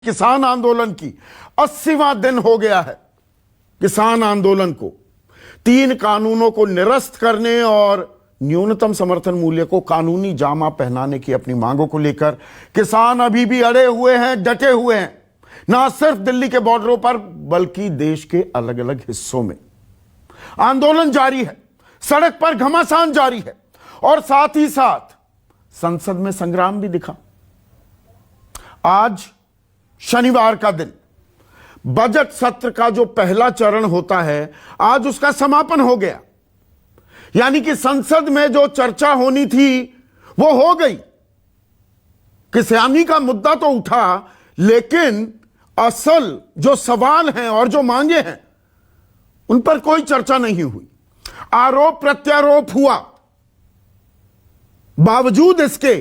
किसान आंदोलन की 80वां दिन हो गया है। किसान आंदोलन को 3 कानूनों को निरस्त करने और न्यूनतम समर्थन मूल्य को कानूनी जामा पहनाने की अपनी मांगों को लेकर किसान अभी भी अड़े हुए हैं, डटे हुए हैं, ना सिर्फ दिल्ली के बॉर्डरों पर बल्कि देश के अलग अलग हिस्सों में आंदोलन जारी है, सड़क पर घमासान जारी है और साथ ही साथ संसद में संग्राम भी दिखा। आज शनिवार का दिन बजट सत्र का जो पहला चरण होता है, आज उसका समापन हो गया। यानी कि संसद में जो चर्चा होनी थी वो हो गई। किसानी का मुद्दा तो उठा, लेकिन असल जो सवाल हैं और जो मांगे हैं उन पर कोई चर्चा नहीं हुई। आरोप प्रत्यारोप हुआ, बावजूद इसके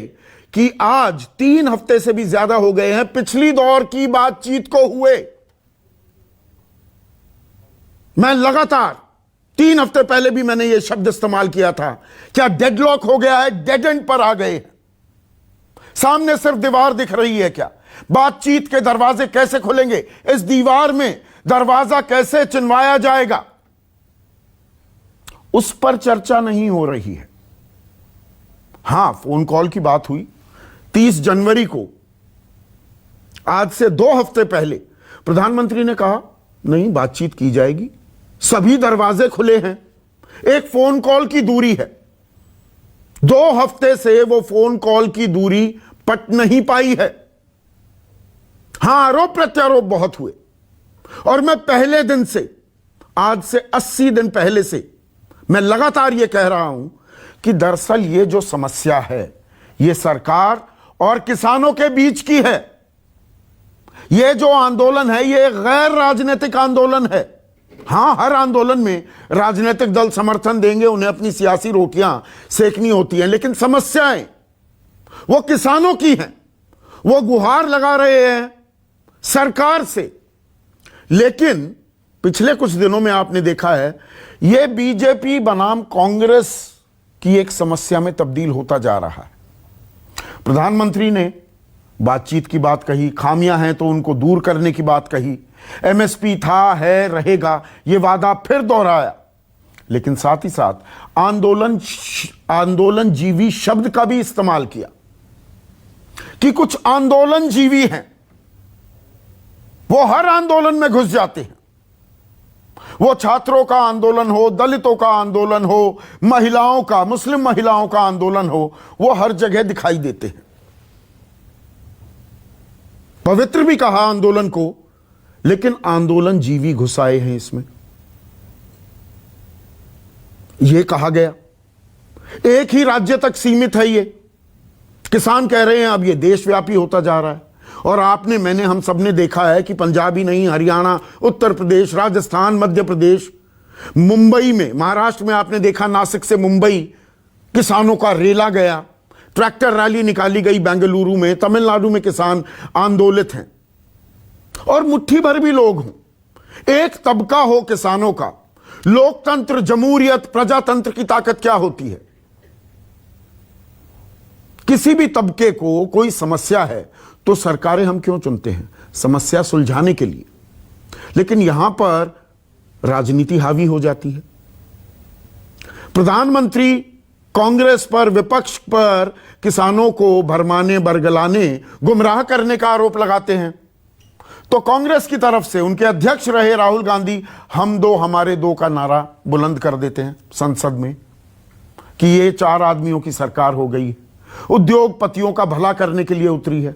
कि आज 3 हफ्ते से भी ज्यादा हो गए हैं पिछली दौर की बातचीत को हुए। मैं लगातार 3 हफ्ते पहले भी मैंने यह शब्द इस्तेमाल किया था, क्या डेडलॉक हो गया है, डेड एंड पर आ गए हैं, सामने सिर्फ दीवार दिख रही है क्या, बातचीत के दरवाजे कैसे खुलेंगे, इस दीवार में दरवाजा कैसे चिनवाया जाएगा, उस पर चर्चा नहीं हो रही है। हां, फोन कॉल की बात हुई 30 जनवरी को, आज से 2 हफ्ते पहले प्रधानमंत्री ने कहा नहीं, बातचीत की जाएगी, सभी दरवाजे खुले हैं। एक फोन कॉल की दूरी है, 2 हफ्ते से वो फोन कॉल की दूरी पट नहीं पाई है। हां, आरोप प्रत्यारोप बहुत हुए और मैं पहले दिन से, आज से 80 दिन पहले से मैं लगातार यह कह रहा हूं कि दरअसल ये जो समस्या है ये सरकार और किसानों के बीच की है। ये जो आंदोलन है ये गैर राजनीतिक आंदोलन है। हां, हर आंदोलन में राजनीतिक दल समर्थन देंगे, उन्हें अपनी सियासी रोटियां सेकनी होती हैं, लेकिन समस्याएं वो किसानों की हैं। वो गुहार लगा रहे हैं सरकार से, लेकिन पिछले कुछ दिनों में आपने देखा है ये बीजेपी बनाम कांग्रेस की एक समस्या में तब्दील होता जा रहा है। प्रधानमंत्री ने बातचीत की बात कही, खामियां हैं तो उनको दूर करने की बात कही, एमएसपी था, है, रहेगा, ये वादा फिर दोहराया, लेकिन साथ ही साथ आंदोलन जीवी शब्द का भी इस्तेमाल किया कि कुछ आंदोलन जीवी हैं, वो हर आंदोलन में घुस जाते हैं। वो छात्रों का आंदोलन हो, दलितों का आंदोलन हो, महिलाओं का, मुस्लिम महिलाओं का आंदोलन हो, वो हर जगह दिखाई देते हैं। पवित्र भी कहा आंदोलन को, लेकिन आंदोलन जीवी घुसाए हैं इसमें। यह कहा गया एक ही राज्य तक सीमित है ये, किसान कह रहे हैं अब ये देशव्यापी होता जा रहा है। और आपने, मैंने, हम सब ने देखा है कि पंजाब ही नहीं, हरियाणा, उत्तर प्रदेश, राजस्थान, मध्य प्रदेश, मुंबई में, महाराष्ट्र में आपने देखा, नासिक से मुंबई किसानों का रेला गया, ट्रैक्टर रैली निकाली गई बेंगलुरु में, तमिलनाडु में किसान आंदोलित हैं। और मुट्ठी भर भी लोग हों, एक तबका हो किसानों का, लोकतंत्र, जमहूरियत, प्रजातंत्र की ताकत क्या होती है। किसी भी तबके को कोई समस्या है तो सरकारें हम क्यों चुनते हैं, समस्या सुलझाने के लिए, लेकिन यहां पर राजनीति हावी हो जाती है। प्रधानमंत्री कांग्रेस पर, विपक्ष पर किसानों को भरमाने, बरगलाने, गुमराह करने का आरोप लगाते हैं, तो कांग्रेस की तरफ से उनके अध्यक्ष रहे राहुल गांधी हम दो हमारे दो का नारा बुलंद कर देते हैं संसद में कि ये 4 आदमियों की सरकार हो गई, उद्योगपतियों का भला करने के लिए उतरी है।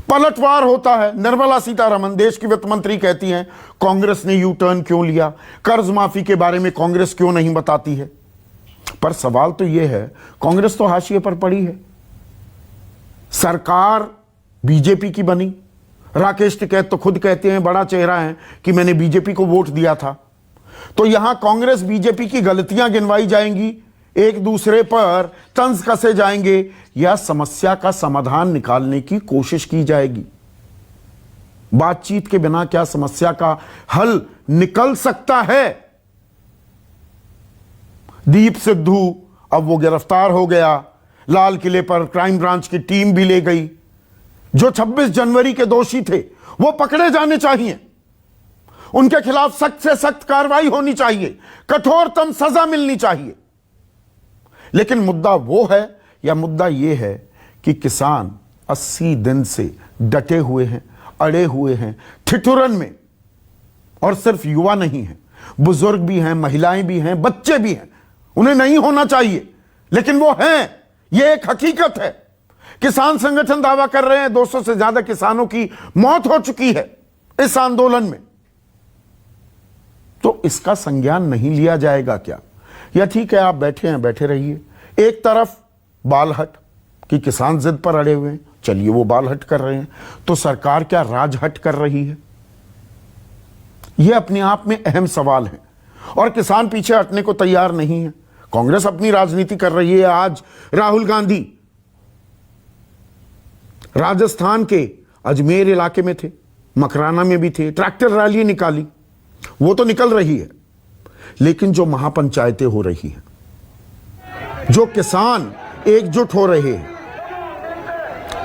पलटवार होता है, निर्मला सीतारमण देश की वित्त मंत्री कहती हैं कांग्रेस ने यू टर्न क्यों लिया, कर्ज माफी के बारे में कांग्रेस क्यों नहीं बताती है। पर सवाल तो यह है, कांग्रेस तो हाशिए पर पड़ी है, सरकार बीजेपी की बनी। राकेश टिकैत तो खुद कहते हैं, बड़ा चेहरा है, कि मैंने बीजेपी को वोट दिया था। तो यहां कांग्रेस बीजेपी की गलतियां गिनवाई जाएंगी, एक दूसरे पर तंज कसे जाएंगे, या समस्या का समाधान निकालने की कोशिश की जाएगी। बातचीत के बिना क्या समस्या का हल निकल सकता है। दीप सिद्धू अब वो गिरफ्तार हो गया, लाल किले पर क्राइम ब्रांच की टीम भी ले गई, जो 26 जनवरी के दोषी थे वो पकड़े जाने चाहिए, उनके खिलाफ सख्त से सख्त कार्रवाई होनी चाहिए, कठोरतम सजा मिलनी चाहिए। लेकिन मुद्दा वो है या मुद्दा ये है कि किसान 80 दिन से डटे हुए हैं, अड़े हुए हैं ठिठुरन में। और सिर्फ युवा नहीं है, बुजुर्ग भी हैं, महिलाएं भी हैं, बच्चे भी हैं। उन्हें नहीं होना चाहिए लेकिन वो हैं, ये एक हकीकत है। किसान संगठन दावा कर रहे हैं 200 से ज्यादा किसानों की मौत हो चुकी है इस आंदोलन में। तो इसका संज्ञान नहीं लिया जाएगा क्या? या ठीक है आप बैठे हैं, बैठे रहिए। एक तरफ बालहट कि किसान जिद पर अड़े हुए हैं, चलिए वो बालहट कर रहे हैं, तो सरकार क्या राजहट कर रही है? यह अपने आप में अहम सवाल है और किसान पीछे हटने को तैयार नहीं है। कांग्रेस अपनी राजनीति कर रही है। आज राहुल गांधी राजस्थान के अजमेर इलाके में थे, मकराना में भी थे, ट्रैक्टर रैली निकाली, वो तो निकल रही है। लेकिन जो महापंचायतें हो रही हैं, जो किसान एकजुट हो रहे हैं,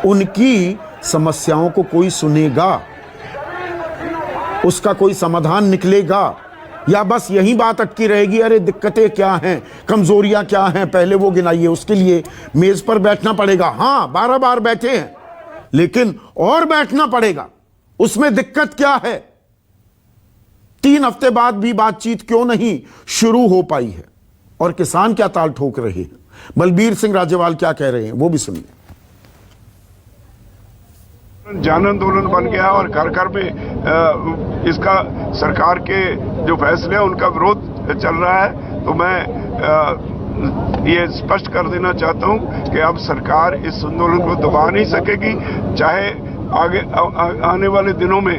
उनकी समस्याओं को कोई सुनेगा, उसका कोई समाधान निकलेगा, या बस यही बात अटकी रहेगी, अरे दिक्कतें क्या हैं, कमजोरियां क्या हैं, पहले वो गिनाइए, उसके लिए मेज पर बैठना पड़ेगा। हां 12 बार बैठे हैं लेकिन और बैठना पड़ेगा, उसमें दिक्कत क्या है? 3 हफ्ते बाद भी बातचीत क्यों नहीं शुरू हो पाई है? और किसान क्या ताल ठोक रहे हैं? बलबीर सिंह राजेवाल क्या कह रहे हैं वो भी सुनिए। जन आंदोलन बन गया और घर घर में इसका सरकार के जो फैसले हैं उनका विरोध चल रहा है। तो मैं ये स्पष्ट कर देना चाहता हूं कि अब सरकार इस आंदोलन को दबा नहीं सकेगी, चाहे आगे आने वाले दिनों में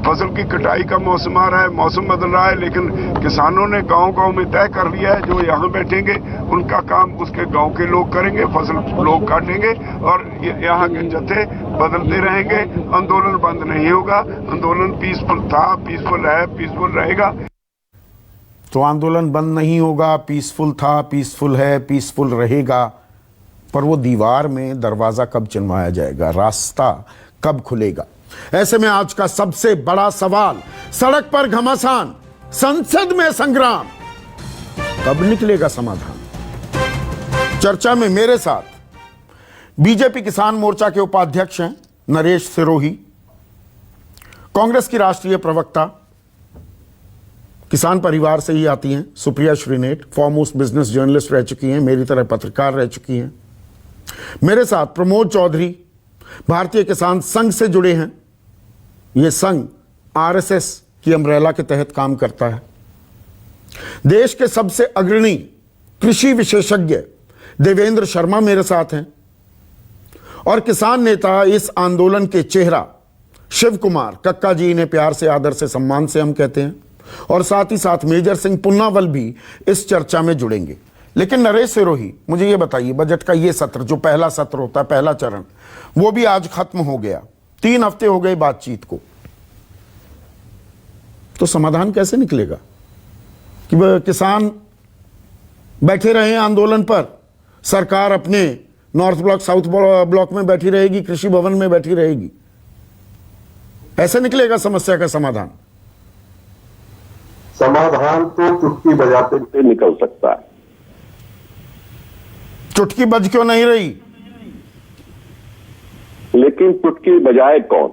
फसल की कटाई का मौसम आ रहा है, मौसम बदल रहा है, लेकिन किसानों ने गांव-गांव में तय कर लिया है जो यहाँ बैठेंगे उनका काम उसके गांव के लोग करेंगे, फसल लोग काटेंगे और यहाँ के जत्थे बदलते रहेंगे। आंदोलन बंद नहीं होगा, आंदोलन पीसफुल था, पीसफुल है, पीसफुल रहेगा। तो आंदोलन बंद नहीं होगा, पीसफुल था, पीसफुल है, पीसफुल रहेगा, पर वो दीवार में दरवाजा कब चिनवाया जाएगा, रास्ता कब खुलेगा? ऐसे में आज का सबसे बड़ा सवाल, सड़क पर घमासान, संसद में संग्राम, कब निकलेगा समाधान? चर्चा में मेरे साथ बीजेपी किसान मोर्चा के उपाध्यक्ष हैं नरेश सिरोही, कांग्रेस की राष्ट्रीय प्रवक्ता, किसान परिवार से ही आती हैं Supriya Shrinate, foremost business journalist रह चुकी हैं, मेरी तरह पत्रकार रह चुकी हैं। मेरे साथ प्रमोद चौधरी, भारतीय किसान संघ से जुड़े हैं। यह संघ आरएसएस की अम्ब्रेला के तहत काम करता है। देश के सबसे अग्रणी कृषि विशेषज्ञ देवेंद्र शर्मा मेरे साथ हैं और किसान नेता, इस आंदोलन के चेहरा शिव कुमार कक्का जी, इन्हें प्यार से, आदर से, सम्मान से हम कहते हैं, और साथ ही साथ मेजर सिंह पुन्नावल भी इस चर्चा में जुड़ेंगे। लेकिन नरेश सिरोही, मुझे ये बताइए, बजट का ये सत्र, जो पहला सत्र होता है, पहला चरण, वो भी आज खत्म हो गया, 3 हफ्ते हो गए बातचीत को, तो समाधान कैसे निकलेगा? कि किसान बैठे रहे आंदोलन पर, सरकार अपने नॉर्थ ब्लॉक, साउथ ब्लॉक में बैठी रहेगी, कृषि भवन में बैठी रहेगी, ऐसे निकलेगा समस्या का समाधान? समाधान तो चुटकी बजाते हुए निकल सकता है। चुटकी बज क्यों नहीं रही? लेकिन चुटकी बजाए कौन?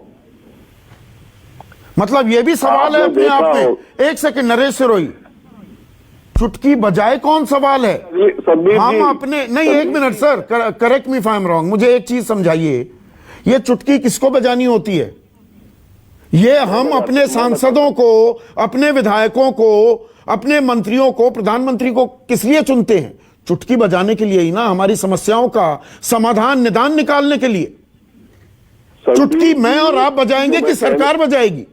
मतलब यह भी सवाल है अपने आप में। एक सेकंड नरेश सिरोही, चुटकी बजाए कौन सवाल है? हम अपने नहीं, एक minute sir, correct me if I am wrong, मुझे एक चीज समझाइए, ये चुटकी किसको बजानी होती है? ये हम अपने सांसदों को, अपने विधायकों को, अपने मंत्रियों को, प्रधानमंत्री को किस लिए चुनते हैं? चुटकी बजाने के लिए ही ना, हमारी समस्याओं का समाधान, निदान निकालने के लिए। चुटकी मैं और आप बजाएंगे कि सरकार बजाएगी?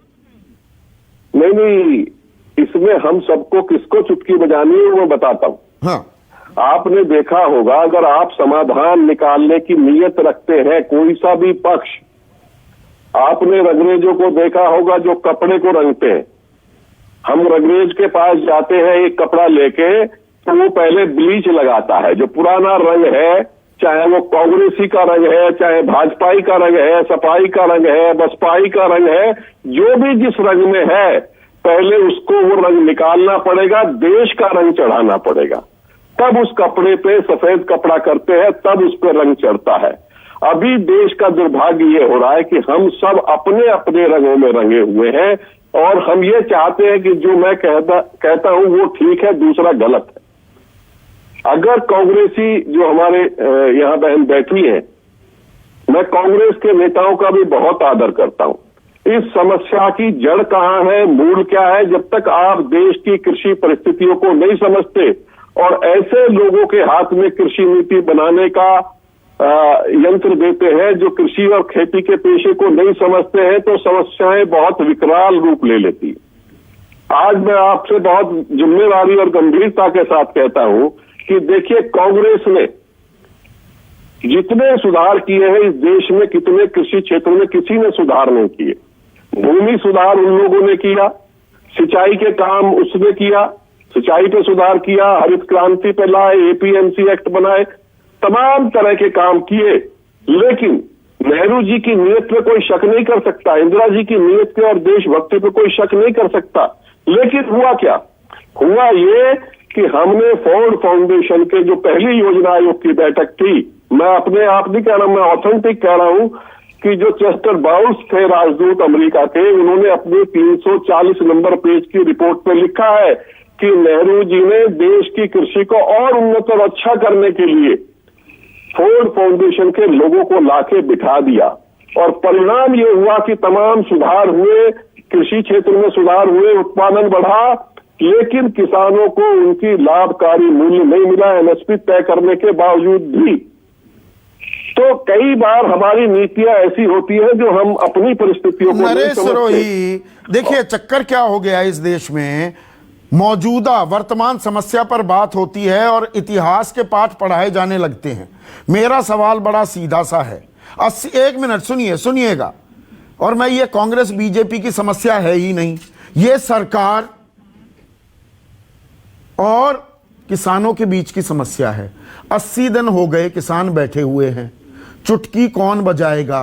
नहीं, इसमें हम सबको किसको चुटकी बजानी है वो बताता हूं। हाँ, आपने देखा होगा, अगर आप समाधान निकालने की नीयत रखते हैं, कोई सा भी पक्ष, आपने रंगरेजों को देखा होगा जो कपड़े को रंगते हैं। हम रंगरेज के पास जाते हैं एक कपड़ा लेके, तो वो पहले ब्लीच लगाता है, जो पुराना रंग है चाहे वो कांग्रेसी का रंग है, चाहे भाजपाई का रंग है, सपाई का रंग है, बसपाई का रंग है, जो भी जिस रंग में है, पहले उसको वो रंग निकालना पड़ेगा, देश का रंग चढ़ाना पड़ेगा, तब उस कपड़े पे सफेद कपड़ा करते हैं, तब उस पर रंग चढ़ता है। अभी देश का दुर्भाग्य ये हो रहा है कि हम सब अपने अपने रंगों में रंगे हुए हैं और हम ये चाहते हैं कि जो मैं कहता हूं वो ठीक है, दूसरा गलत है। अगर कांग्रेसी जो हमारे यहाँ बहन बैठी है, मैं कांग्रेस के नेताओं का भी बहुत आदर करता हूं। इस समस्या की जड़ कहां है, मूल क्या है, जब तक आप देश की कृषि परिस्थितियों को नहीं समझते और ऐसे लोगों के हाथ में कृषि नीति बनाने का यंत्र देते हैं जो कृषि और खेती के पेशे को नहीं समझते हैं, तो समस्याएं बहुत विकराल रूप ले लेती है। आज मैं आपसे बहुत जिम्मेदारी और गंभीरता के साथ कहता हूं कि देखिए, कांग्रेस ने जितने सुधार किए हैं इस देश में, कितने कृषि क्षेत्र में किसी ने सुधार नहीं किए। भूमि सुधार उन लोगों ने किया, सिंचाई के काम उसने किया, सिंचाई पे सुधार किया, हरित क्रांति पे लाए, एपीएमसी एक्ट बनाए, तमाम तरह के काम किए। लेकिन नेहरू जी की नीयत पे कोई शक नहीं कर सकता, इंदिरा जी की नीयत पे और देशभक्ति पे कोई शक नहीं कर सकता। लेकिन हुआ क्या? हुआ ये कि हमने फोर्ड फाउंडेशन के जो पहली योजना आयोग की बैठक थी, मैं अपने आप नहीं कह रहा, मैं ऑथेंटिक कह रहा हूं कि जो चेस्टर बाउल्स थे, राजदूत अमेरिका के, उन्होंने अपने 340 नंबर पेज की रिपोर्ट में लिखा है कि नेहरू जी ने देश की कृषि को और उन्नत और अच्छा करने के लिए फोर्ड फाउंडेशन के लोगों को लाके बिठा दिया और परिणाम ये हुआ कि तमाम सुधार हुए, कृषि क्षेत्र में सुधार हुए, उत्पादन बढ़ा, लेकिन किसानों को उनकी लाभकारी मूल्य नहीं मिला एमएसपी तय करने के बावजूद भी। तो कई बार हमारी नीतियां ऐसी होती है जो हम अपनी परिस्थितियों को नरेश सिरोही, देखिए चक्कर क्या हो गया इस देश में, मौजूदा वर्तमान समस्या पर बात होती है और इतिहास के पाठ पढ़ाए जाने लगते हैं। मेरा सवाल बड़ा सीधा सा है, 1 मिनट सुनिएगा, और मैं ये कांग्रेस बीजेपी की समस्या है ही नहीं, ये सरकार और किसानों के बीच की समस्या है। 80 दिन हो गए किसान बैठे हुए हैं, चुटकी कौन बजाएगा?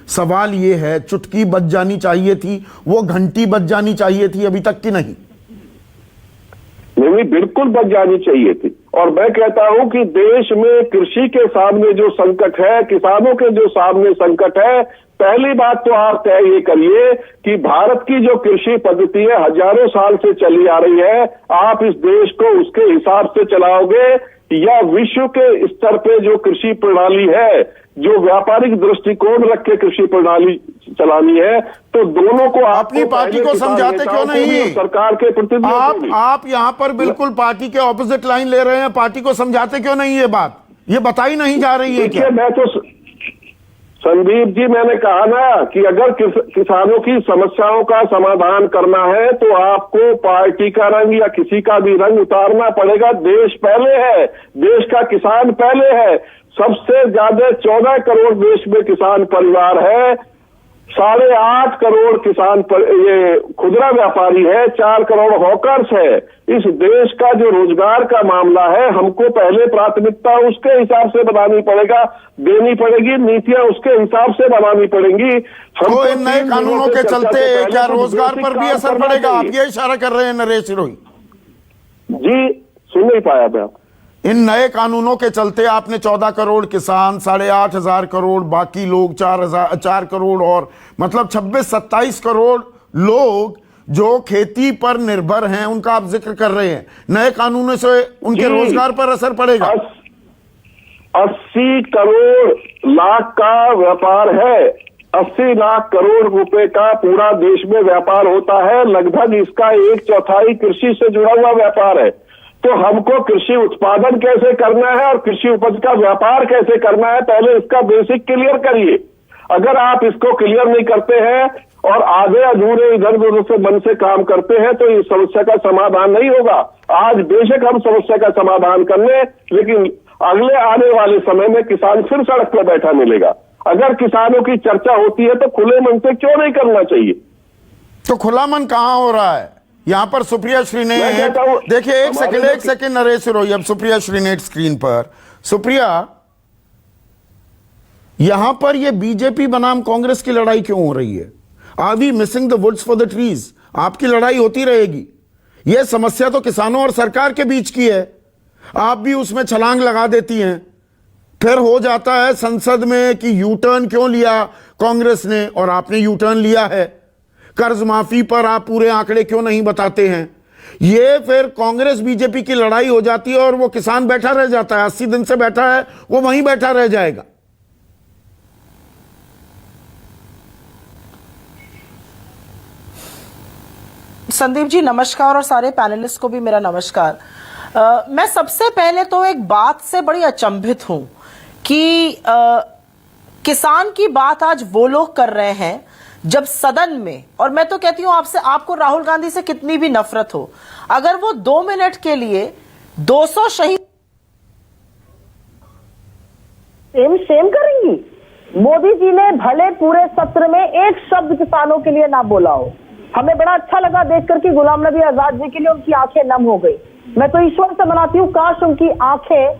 सवाल ये है, चुटकी बज जानी चाहिए थी, वो घंटी बज जानी चाहिए थी अभी तक कि नहीं? नहीं, बिल्कुल बच जानी चाहिए थी। और मैं कहता हूं कि देश में कृषि के सामने जो संकट है, किसानों के जो सामने संकट है, पहली बात तो आप तय ये करिए कि भारत की जो कृषि पद्धति है हजारों साल से चली आ रही है, आप इस देश को उसके हिसाब से चलाओगे या विश्व के स्तर पे जो कृषि प्रणाली है, जो व्यापारिक दृष्टिकोण रख के कृषि प्रणाली चलानी है, तो दोनों को अपनी पार्टी को समझाते क्यों नहीं? सरकार के प्रतिनिधि आप यहां पर बिल्कुल पार्टी के ऑपोजिट लाइन ले रहे हैं, पार्टी को समझाते क्यों नहीं? ये बात ये बताई नहीं जा रही है क्या? मैं तो संदीप जी, मैंने कहा ना कि अगर किसानों की समस्याओं का समाधान करना है तो आपको पार्टी का रंग या किसी का भी रंग उतारना पड़ेगा। देश पहले है, देश का किसान पहले है। सबसे ज्यादा 14 करोड़ देश में किसान परिवार है, 8.5 करोड़ किसान ये खुदरा व्यापारी है, 4 करोड़ हॉकर्स है। इस देश का जो रोजगार का मामला है, हमको पहले प्राथमिकता उसके हिसाब से बनानी पड़ेगा, देनी पड़ेगी, नीतियां उसके हिसाब से बनानी पड़ेंगी। तो इन नए कानूनों के चलते क्या रोजगार पर भी असर पड़ेगा? आप ये इशारा कर रहे हैं नरेश सिरोही जी? सुन नहीं पाया मैं। इन नए कानूनों के चलते आपने 14 करोड़ किसान, 8,500 करोड़ बाकी लोग, 4 करोड़ और मतलब 26-27 करोड़ लोग जो खेती पर निर्भर हैं, उनका आप जिक्र कर रहे हैं। नए कानूनों से उनके रोजगार पर असर पड़ेगा। 80 करोड़ लाख का व्यापार है, 80 लाख करोड़ रुपए का पूरा देश में व्यापार होता है। लगभग इसका 1/4 कृषि से जुड़ा हुआ व्यापार है। तो हमको कृषि उत्पादन कैसे करना है और कृषि उपज का व्यापार कैसे करना है, पहले इसका बेसिक क्लियर करिए। अगर आप इसको क्लियर नहीं करते हैं और आधे अधूरे इधर उधर से मन से काम करते हैं तो इस समस्या का समाधान नहीं होगा। आज बेशक हम समस्या का समाधान कर ले, लेकिन अगले आने वाले समय में किसान फिर सड़क पर बैठा मिलेगा। अगर किसानों की चर्चा होती है तो खुले मन से क्यों नहीं करना चाहिए? तो खुला मन कहां हो रहा है? यहां पर सुप्रिया श्रीनेट, देखिए एक सेकंड नरेश सिरोही, अब सुप्रिया श्रीनेट स्क्रीन पर। सुप्रिया, यहां पर यह बीजेपी बनाम कांग्रेस की लड़ाई क्यों हो रही है? Are we missing the woods for the trees? आपकी लड़ाई होती रहेगी। यह समस्या तो किसानों और सरकार के बीच की है, आप भी उसमें छलांग लगा देती हैं। फिर हो जाता है संसद में कि यू टर्न क्यों लिया कांग्रेस ने, और आपने यू टर्न लिया है। कर्ज माफी पर आप पूरे आंकड़े क्यों नहीं बताते हैं? ये फिर कांग्रेस बीजेपी की लड़ाई हो जाती है और वो किसान बैठा रह जाता है। 80 दिन से बैठा है, वो वहीं बैठा रह जाएगा। संदीप जी नमस्कार, और सारे पैनलिस्ट को भी मेरा नमस्कार। मैं सबसे पहले तो एक बात से बड़ी अचंभित हूं कि किसान की बात आज वो लोग कर रहे हैं जब सदन में, और मैं तो कहती हूं आपसे, आपको राहुल गांधी से कितनी भी नफरत हो, अगर वो 2 मिनट के लिए 200 शहीद सेम करेंगी। मोदी जी ने भले पूरे सत्र में एक शब्द किसानों के लिए ना बोला हो, हमें बड़ा अच्छा लगा देखकर कि गुलाम नबी आजाद जी के लिए उनकी आंखें नम हो गई। मैं तो ईश्वर से मनाती हूँ काश उनकी आंखें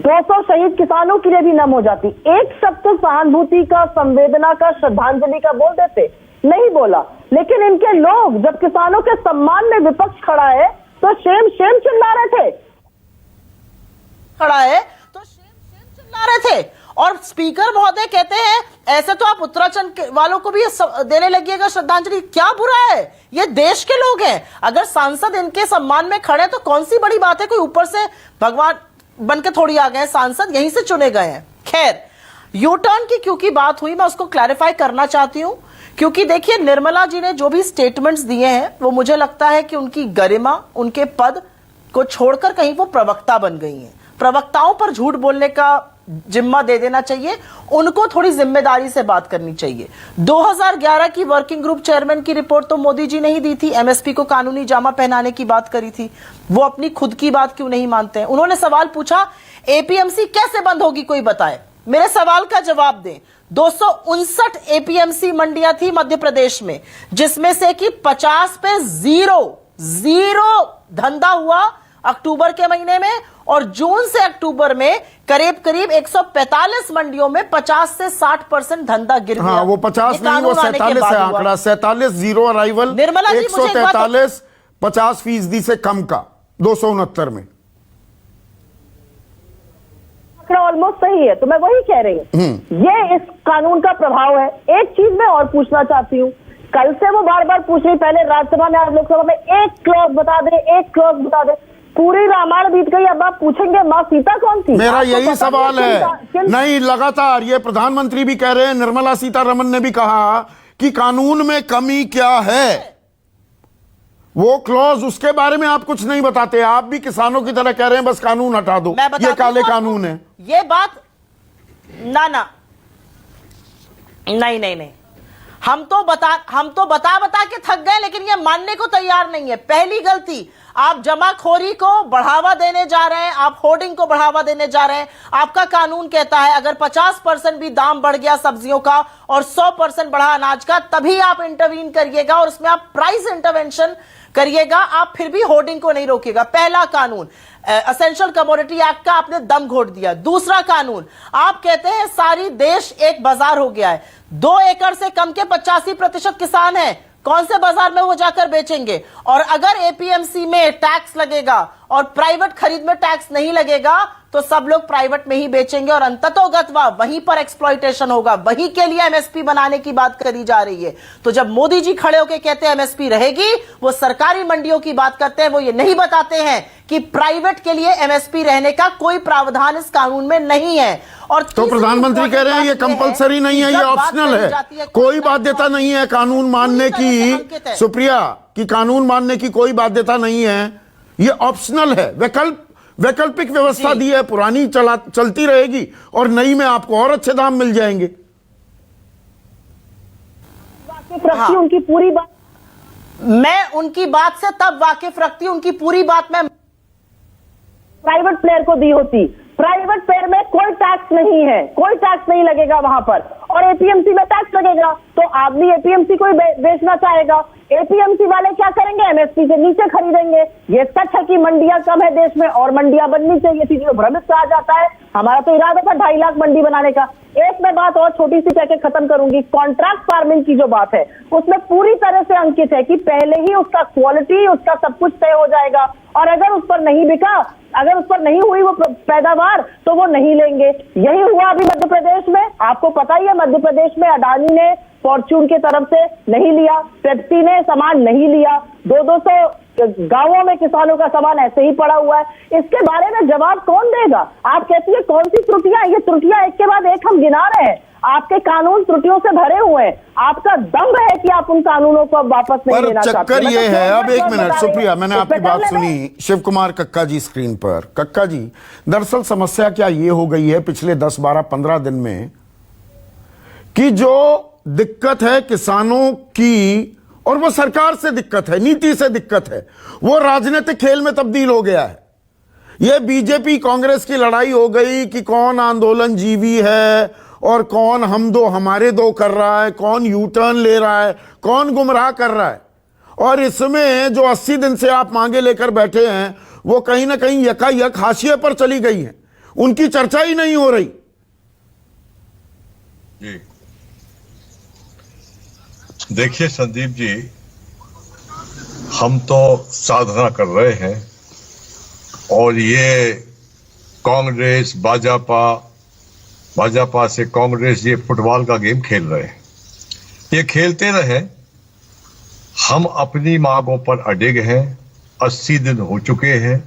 200 शहीद किसानों के लिए भी नम हो जाती। एक शब्द तो सहानुभूति का, संवेदना का, श्रद्धांजलि का बोल देते, नहीं बोला। लेकिन इनके लोग जब किसानों के सम्मान में विपक्ष खड़ा है तो शेम शेम चिल्ला रहे थे, खड़ा है तो शेम चिल्ला रहे थे। और स्पीकर महोदय कहते हैं ऐसे तो आप उत्तराखंड वालों को भी देने लगिएगा श्रद्धांजलि, क्या बुरा है? ये देश के लोग हैं। अगर सांसद इनके सम्मान में खड़े तो कौन सी बड़ी बात है? कोई ऊपर से भगवान बन के थोड़ी आ गए, सांसद यहीं से चुने गए हैं। खैर, यू टर्न की क्योंकि बात हुई, मैं उसको क्लैरिफाई करना चाहती हूं, क्योंकि देखिए निर्मला जी ने जो भी स्टेटमेंट्स दिए हैं वो मुझे लगता है कि उनकी गरिमा, उनके पद को छोड़कर कहीं वो प्रवक्ता बन गई हैं। प्रवक्ताओं पर झूठ बोलने का जिम्मा दे देना चाहिए, उनको थोड़ी जिम्मेदारी से बात करनी चाहिए। 2011 की वर्किंग ग्रुप चेयरमैन की रिपोर्ट तो मोदी जी ने ही दी थी, एमएसपी को कानूनी जामा पहनाने की बात करी थी। वो अपनी खुद की बात क्यों नहीं मानते हैं? उन्होंने सवाल पूछा एपीएमसी कैसे बंद होगी, कोई बताए। मेरे सवाल का जवाब दें। 259 एपीएमसी मंडियां थी मध्य प्रदेश में, जिसमें से कि 50 पे जीरो धंधा हुआ अक्टूबर के महीने में, और जून से अक्टूबर में करीब 145 मंडियों में 50 से 60% धंधा गिर गया। हाँ, वो 50 नहीं, वो 47 है आंकड़ा। 47 जीरो अराइवल, 143 50% से कम का 269 में आंकड़ा ऑलमोस्ट सही है। तो मैं वही कह रही हूँ, ये इस कानून का प्रभाव है। एक चीज मैं और पूछना चाहती हूँ, कल से वो बार बार पूछ रही, पहले राज्यसभा में, आज लोकसभा में, एक क्लॉज बता दे, एक क्लॉज बता दे। पूरी रामायण बीत गई, अब आप पूछेंगे माँ सीता कौन थी? मेरा यही सवाल है। नहीं, लगातार ये प्रधानमंत्री भी कह रहे हैं, निर्मला सीतारमण ने भी कहा कि कानून में कमी क्या है, वो क्लॉज, उसके बारे में आप कुछ नहीं बताते। आप भी किसानों की तरह कह रहे हैं बस कानून हटा दो, ये काले कानून है। ये बात नहीं, हम तो बता के थक गए, लेकिन ये मानने को तैयार नहीं है। पहली गलती, आप जमाखोरी को बढ़ावा देने जा रहे हैं, आप होर्डिंग को बढ़ावा देने जा रहे हैं। आपका कानून कहता है अगर 50% भी दाम बढ़ गया सब्जियों का और 100% बढ़ा अनाज का, तभी आप इंटरवीन करिएगा और उसमें आप प्राइस इंटरवेंशन करिएगा, आप फिर भी होर्डिंग को नहीं रोकिएगा। पहला कानून, एसेंशियल कमोडिटी एक्ट का आपने दम घोट दिया। दूसरा कानून, आप कहते हैं सारी देश एक बाजार हो गया है। 2 एकड़ से कम के 85% किसान हैं, कौन से बाजार में वो जाकर बेचेंगे? और अगर एपीएमसी में टैक्स लगेगा और प्राइवेट खरीद में टैक्स नहीं लगेगा तो सब लोग प्राइवेट में ही बेचेंगे और अंततोगत्वा वहीं पर एक्सप्लॉइटेशन होगा। वहीं के लिए एमएसपी बनाने की बात करी जा रही है। तो जब मोदी जी खड़े होकर कहते हैं एमएसपी रहेगी, वो सरकारी मंडियों की बात करते हैं, वो ये नहीं बताते हैं कि प्राइवेट के लिए एमएसपी रहने का कोई प्रावधान इस कानून में नहीं है। और तो प्रधानमंत्री कह रहे हैं ये कंपलसरी नहीं है, ये ऑप्शनल है, कोई बाध्यता नहीं है कानून मानने की। सुप्रिया, कि कानून मानने की कोई बाध्यता नहीं है, ये ऑप्शनल है, वैकल्पिक व्यवस्था दी है, पुरानी चलती रहेगी और नई में आपको और अच्छे दाम मिल जाएंगे। हाँ। उनकी पूरी बात, मैं उनकी बात से तब वाकिफ रखती हूं, उनकी पूरी बात मैं प्राइवेट प्लेयर को दी होती। प्राइवेट प्लेयर में कोई टैक्स नहीं है, कोई टैक्स नहीं लगेगा वहां पर, और एपीएमसी में टैक्स लगेगा। तो आदमी एपीएमसी को ही बेचना चाहेगा। एपीएमसी वाले क्या करेंगे, एमएसपी से नीचे खरीदेंगे। ये सच है कि मंडियां कम है देश में और मंडियां बननी चाहिए थी, जो भ्रमित कहा जाता है। हमारा तो इरादा था 2.5 लाख मंडी बनाने का। एक मैं बात और छोटी सी कहकर खत्म करूंगी, कॉन्ट्रैक्ट फार्मिंग की जो बात है उसमें पूरी तरह से अंकित है कि पहले ही उसका क्वालिटी, उसका सब कुछ तय हो जाएगा, और अगर उस पर नहीं बिका, अगर उस पर नहीं हुई वो पैदावार, तो वो नहीं लेंगे। यही हुआ अभी मध्य प्रदेश में। आपको पता ही है, मध्य प्रदेश में अडानी ने फॉर्च्यून की तरफ से नहीं लिया, पेप्सी ने सामान नहीं लिया, 200 गांवों में किसानों का सामान ऐसे ही पड़ा हुआ है। इसके बारे में जवाब कौन देगा? आप कहती है कौन सी त्रुटियां? ये त्रुटियां एक के बाद एक हम गिना रहे हैं। आपके कानून त्रुटियों से भरे हुए हैं। आपका दम्भ है कि आप उन कानूनों को वापस नहीं लेना चाहते। चक्कर ये है, अब एक मिनट सुप्रिया, मैंने आपकी बात सुनी। शिव कुमार कक्का जी स्क्रीन पर। कक्का जी, दरअसल समस्या क्या ये हो गई है पिछले 10, 12, 15 दिन में कि जो दिक्कत है किसानों की, और वो सरकार से दिक्कत है, नीति से दिक्कत है, वो राजनीतिक खेल में तब्दील हो गया है। ये बीजेपी कांग्रेस की लड़ाई हो गई कि कौन आंदोलन जीवी है और कौन हम दो हमारे दो कर रहा है, कौन यू टर्न ले रहा है, कौन गुमराह कर रहा है। और इसमें जो 80 दिन से आप मांगे लेकर बैठे हैं वो कहीं ना कहीं यकायक हाशिए पर चली गई हैं, उनकी चर्चा ही नहीं हो रही। जी देखिए संदीप जी, हम तो साधना कर रहे हैं और ये कांग्रेस भाजपा से कांग्रेस ये फुटबॉल का गेम खेल रहे हैं। ये खेलते रहे, हम अपनी मांगों पर अडिग हैं। 80 दिन हो चुके हैं,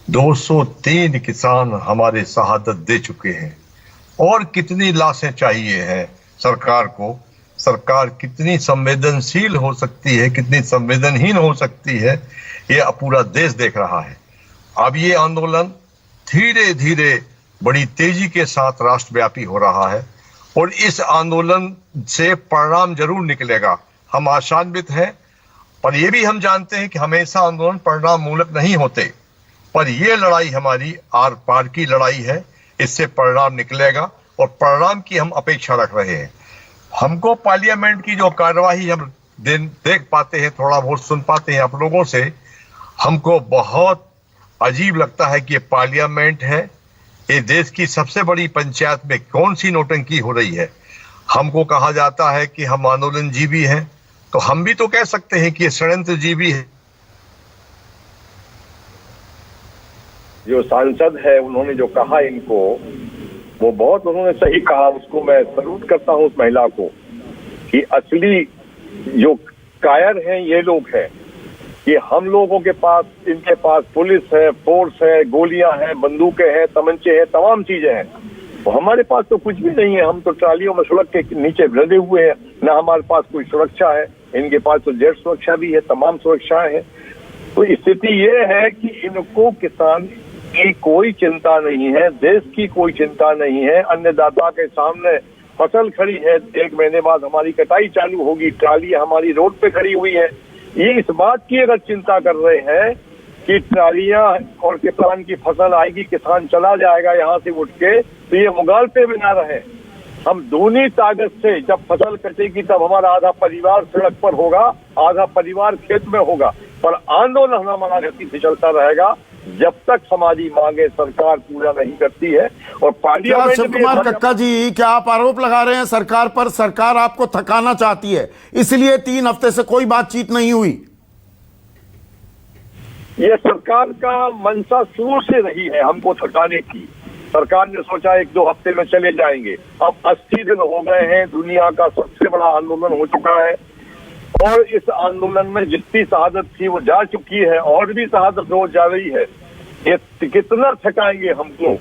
203 किसान हमारे शहादत दे चुके हैं। और कितनी लाशें चाहिए हैं सरकार को? सरकार कितनी संवेदनशील हो सकती है, कितनी संवेदनहीन हो सकती है, ये पूरा देश देख रहा है। अब ये आंदोलन धीरे धीरे बड़ी तेजी के साथ राष्ट्रव्यापी हो रहा है और इस आंदोलन से परिणाम जरूर निकलेगा। हम आशान्वित हैं, पर यह भी हम जानते हैं कि हमेशा आंदोलन परिणाम मूलक नहीं होते, पर यह लड़ाई हमारी आर पार की लड़ाई है। इससे परिणाम निकलेगा और परिणाम की हम अपेक्षा रख रहे हैं। हमको पार्लियामेंट की जो कार्यवाही हम देख पाते हैं, थोड़ा बहुत सुन पाते हैं आप लोगों से, हमको बहुत अजीब लगता है कि ये पार्लियामेंट है। ये देश की सबसे बड़ी पंचायत में कौन सी नौटंकी हो रही है। हमको कहा जाता है कि हम आंदोलन जीवी हैं, तो हम भी तो कह सकते हैं कि ये षड्यंत्र जीवी है। जो सांसद है उन्होंने जो कहा इनको, वो बहुत उन्होंने सही कहा। उसको मैं सल्यूट करता हूँ उस महिला को कि असली जो कायर हैं ये लोग हैं कि हम लोगों के पास, इनके पास पुलिस है, फोर्स है, गोलियां हैं, बंदूकें हैं, तमंचे हैं, तमाम चीजें हैं। तो हमारे पास तो कुछ भी नहीं है। हम तो ट्रालियों में सड़क के नीचे बंधे हुए हैं, ना हमारे पास कोई सुरक्षा है। इनके पास तो जेट सुरक्षा भी है, तमाम सुरक्षाएं हैं। तो स्थिति ये है कि इनको किसान की कोई चिंता नहीं है, देश की कोई चिंता नहीं है। अन्नदाता के सामने फसल खड़ी है, 1 महीने बाद हमारी कटाई चालू होगी, ट्राली हमारी रोड पे खड़ी हुई है। ये इस बात की अगर चिंता कर रहे हैं कि ट्रालियां और किसान की फसल आएगी, किसान चला जाएगा यहाँ से उठ के, तो ये मुगालते में ना रहे। हम दूनी ताकत से जब फसल कटेगी तब हमारा आधा परिवार सड़क पर होगा, आधा परिवार खेत में होगा, पर आंदोलन हमारा गति से चलता रहेगा जब तक हमारी मांगे सरकार पूरा नहीं करती है। और पार्लियामेंट शिव कुमार कक्का जी, क्या आप आरोप लगा रहे हैं सरकार पर, सरकार आपको थकाना चाहती है इसलिए 3 हफ्ते से कोई बातचीत नहीं हुई? ये सरकार का मंशा शुरू से रही है हमको थकाने की। सरकार ने सोचा 1-2 हफ्ते में चले जाएंगे। अब 80 दिन हो गए हैं, दुनिया का सबसे बड़ा आंदोलन हो चुका है और इस आंदोलन में जितनी शहादत थी वो जा चुकी है और भी शहादत हो जा रही है। ये कितना थकाएंगे हमको,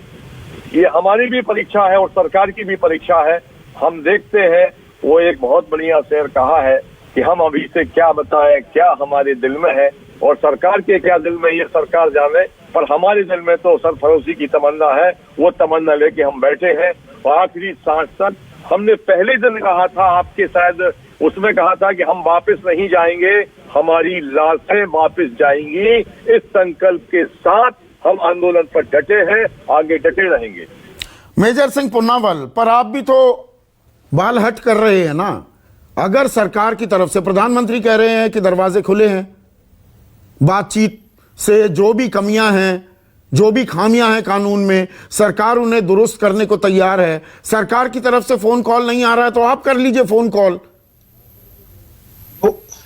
ये हमारी भी परीक्षा है और सरकार की भी परीक्षा है। हम देखते हैं, वो एक बहुत बढ़िया शेर कहा है कि हम अभी से क्या बताएं क्या हमारे दिल में है और सरकार के क्या दिल में, ये सरकार जाने, पर हमारे दिल में तो सरफरोशी की तमन्ना है। वो तमन्ना लेके हम बैठे हैं और आखिरी सांस तक। हमने पहले दिन कहा था, आपके शायद उसमें कहा था कि हम वापस नहीं जाएंगे, हमारी लाशें वापस जाएंगी। इस संकल्प के साथ हम आंदोलन पर डटे हैं, आगे डटे रहेंगे। मेजर सिंह पुन्नावाल, पर आप भी तो बाल हट कर रहे हैं ना, अगर सरकार की तरफ से प्रधानमंत्री कह रहे हैं कि दरवाजे खुले हैं, बातचीत से जो भी कमियां हैं, जो भी खामियां हैं कानून में, सरकार उन्हें दुरुस्त करने को तैयार है। सरकार की तरफ से फोन कॉल नहीं आ रहा है तो आप कर लीजिए फोन कॉल।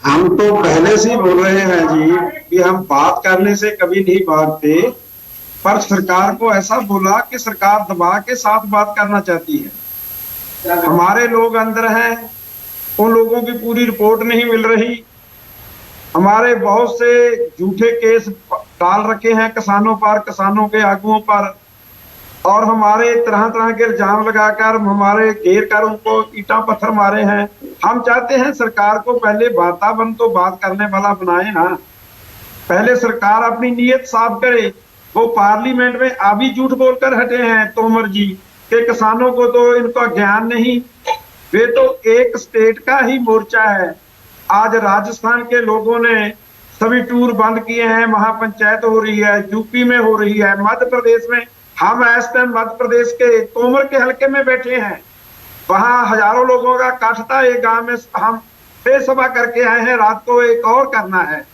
हम तो पहले से ही बोल रहे हैं जी कि हम बात करने से कभी नहीं भागते, पर सरकार को ऐसा बोला कि सरकार दबा के साथ बात करना चाहती है। हमारे लोग अंदर हैं, उन लोगों की पूरी रिपोर्ट नहीं मिल रही। हमारे बहुत से झूठे केस डाल रखे हैं किसानों पर, किसानों के आगुओं पर, और हमारे तरह तरह के इल्जाम लगाकर हमारे घेर कर उनको ईंटा पत्थर मारे हैं। हम चाहते हैं सरकार को पहले वातावरण तो बात करने वाला बनाए ना, पहले सरकार अपनी नीयत साफ करे। वो पार्लियामेंट में अभी झूठ बोलकर हटे हैं तोमर जी कि किसानों को तो इनका ज्ञान नहीं, वे तो एक स्टेट का ही मोर्चा है। आज राजस्थान के लोगों ने सभी टूर बंद किए हैं, महापंचायत हो रही है, यूपी में हो रही है, मध्य प्रदेश में। हम इस टाइम मध्य प्रदेश के तोमर के हलके में बैठे हैं, वहां हजारों लोगों का इकट्ठ था। एक गांव में हम फिर सभा करके आए हैं, रात को एक और करना है।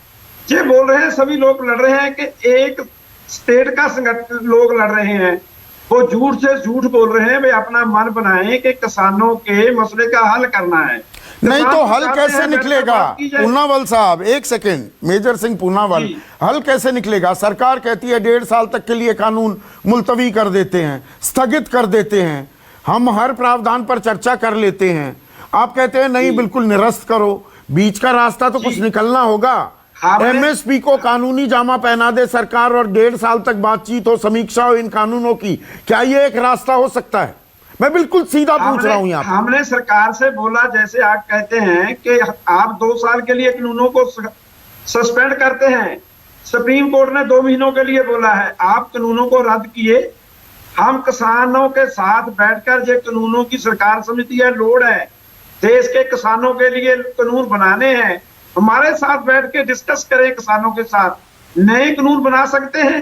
ये बोल रहे हैं सभी लोग लड़ रहे हैं कि एक स्टेट का संगठन लोग लड़ रहे हैं, वो झूठ से झूठ बोल रहे हैं। वे अपना मन बनाए कि किसानों के मसले का हल करना है। नहीं तो हल कैसे निकलेगा? पूनावाल साहब, एक सेकंड, मेजर सिंह पूनावाल, हल कैसे निकलेगा? सरकार कहती है 1.5 साल तक के लिए कानून मुलतवी कर देते हैं, स्थगित कर देते हैं, हम हर प्रावधान पर चर्चा कर लेते हैं। आप कहते हैं नहीं, बिल्कुल निरस्त करो। बीच का रास्ता तो कुछ निकलना होगा। एमएसपी को कानूनी जामा पहना दे सरकार और 1.5 साल तक बातचीत हो, समीक्षा हो इन कानूनों की। क्या ये एक रास्ता हो सकता है? मैं बिल्कुल सीधा पूछ रहा हूं यहाँ। हमने सरकार से बोला, जैसे आप कहते हैं कि आप 2 साल के लिए कानूनों को सस्पेंड करते हैं, सुप्रीम कोर्ट ने 2 महीनों के लिए बोला है, आप कानूनों को रद्द किए। हम किसानों के साथ बैठकर, जो कानूनों की सरकार समिति है, लोड है देश के किसानों के लिए कानून बनाने हैं, हमारे साथ बैठ के डिस्कस करें, किसानों के साथ नए कानून बना सकते हैं।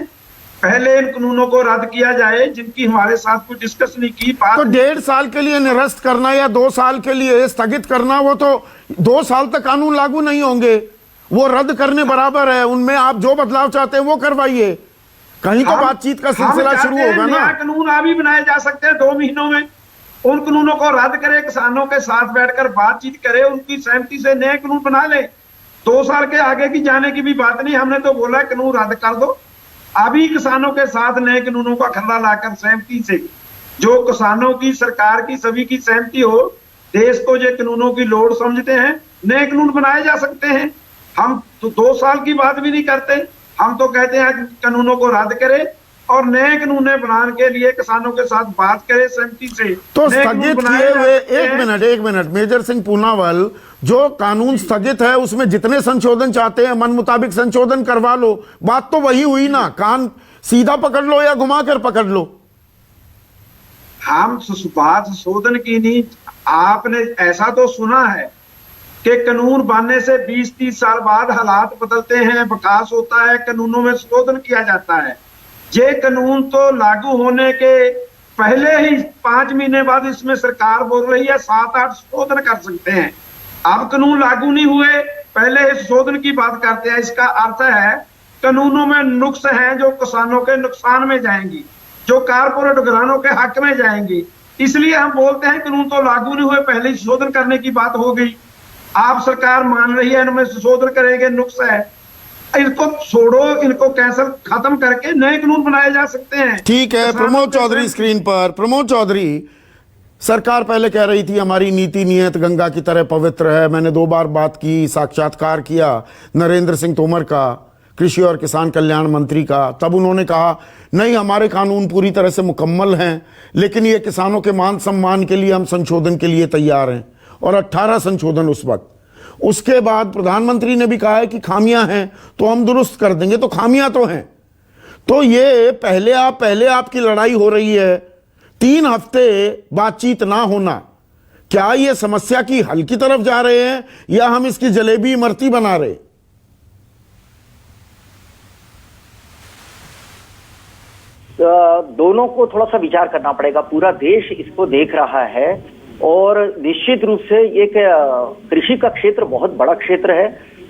पहले इन कानूनों को रद्द किया जाए जिनकी हमारे साथ कोई डिस्कस नहीं की। तो 1.5 साल के लिए निरस्त करना या 2 साल के लिए स्थगित करना, वो तो 2 साल तक कानून लागू नहीं होंगे, वो रद्द करने बराबर है। उनमें आप जो बदलाव चाहते हैं वो करवाइए, कहीं तो बातचीत का सिलसिला शुरू होगा ना। कानून अभी बनाए जा सकते हैं 2 महीनों में। उन कानूनों को रद्द करे, किसानों के साथ बैठकर बातचीत करे, उनकी सहमति से नए कानून बना ले। 2 साल के आगे की जाने की भी बात नहीं। हमने तो बोला कानून रद्द कर दो, अभी किसानों के साथ नए कानूनों का खल्ला लाकर सहमति से, जो किसानों की, सरकार की, सभी की सहमति हो, देश को जो कानूनों की लोड़ समझते हैं, नए कानून बनाए जा सकते हैं। हम तो 2 साल की बात भी नहीं करते, हम तो कहते हैं कानूनों को रद्द करें और नए कानून बनाने के लिए किसानों के साथ बात करें सहमति से। तो स्थगित किए हुए, एक मिनट मेजर सिंह पूनावाल, जो कानून स्थगित है उसमें जितने संशोधन चाहते हैं मन मुताबिक संशोधन करवा लो। बात तो वही हुई ना, कान सीधा पकड़ लो या घुमा कर पकड़ लो। हम बात संशोधन की नहीं, आपने ऐसा तो सुना है कि कानून बनने से 20-30 साल बाद हालात बदलते हैं, विकास होता है, कानूनों में संशोधन किया जाता है। ये कानून तो लागू होने के पहले ही 5 महीने बाद इसमें सरकार बोल रही है 7-8 संशोधन कर सकते हैं। अब कानून लागू नहीं हुए, पहले ही संशोधन की बात करते हैं। इसका अर्थ है कानूनों में नुक्स हैं जो किसानों के नुकसान में जाएंगी, जो कारपोरेट घरानों के हक में जाएंगी। इसलिए हम बोलते हैं कानून तो लागू नहीं हुए, पहले ही संशोधन करने की बात हो गई। आप सरकार मान रही है इनमें संशोधन करेंगे, नुक्स है, इनको छोड़ो, इनको कैंसिल, खत्म करके नए कानून बनाए जा सकते हैं। ठीक है, प्रमोद चौधरी स्क्रीन पर। प्रमोद चौधरी, सरकार पहले कह रही थी हमारी नीति नियत गंगा की तरह पवित्र है। मैंने 2 बार बात की, साक्षात्कार किया नरेंद्र सिंह तोमर का, कृषि और किसान कल्याण मंत्री का। तब उन्होंने कहा नहीं, हमारे कानून पूरी तरह से मुकम्मल हैं, लेकिन ये किसानों के मान सम्मान के लिए हम संशोधन के लिए तैयार हैं। और 18 संशोधन उस वक्त। उसके बाद प्रधानमंत्री ने भी कहा है कि खामियां हैं तो हम दुरुस्त कर देंगे। तो खामियां तो हैं, तो ये पहले आपकी लड़ाई हो रही है। 3 हफ्ते बातचीत ना होना, क्या ये समस्या की हल की तरफ जा रहे हैं या हम इसकी जलेबी इमरती बना रहे? दोनों को थोड़ा सा विचार करना पड़ेगा। पूरा देश इसको देख रहा है और निश्चित रूप से एक कृषि का क्षेत्र बहुत बड़ा क्षेत्र है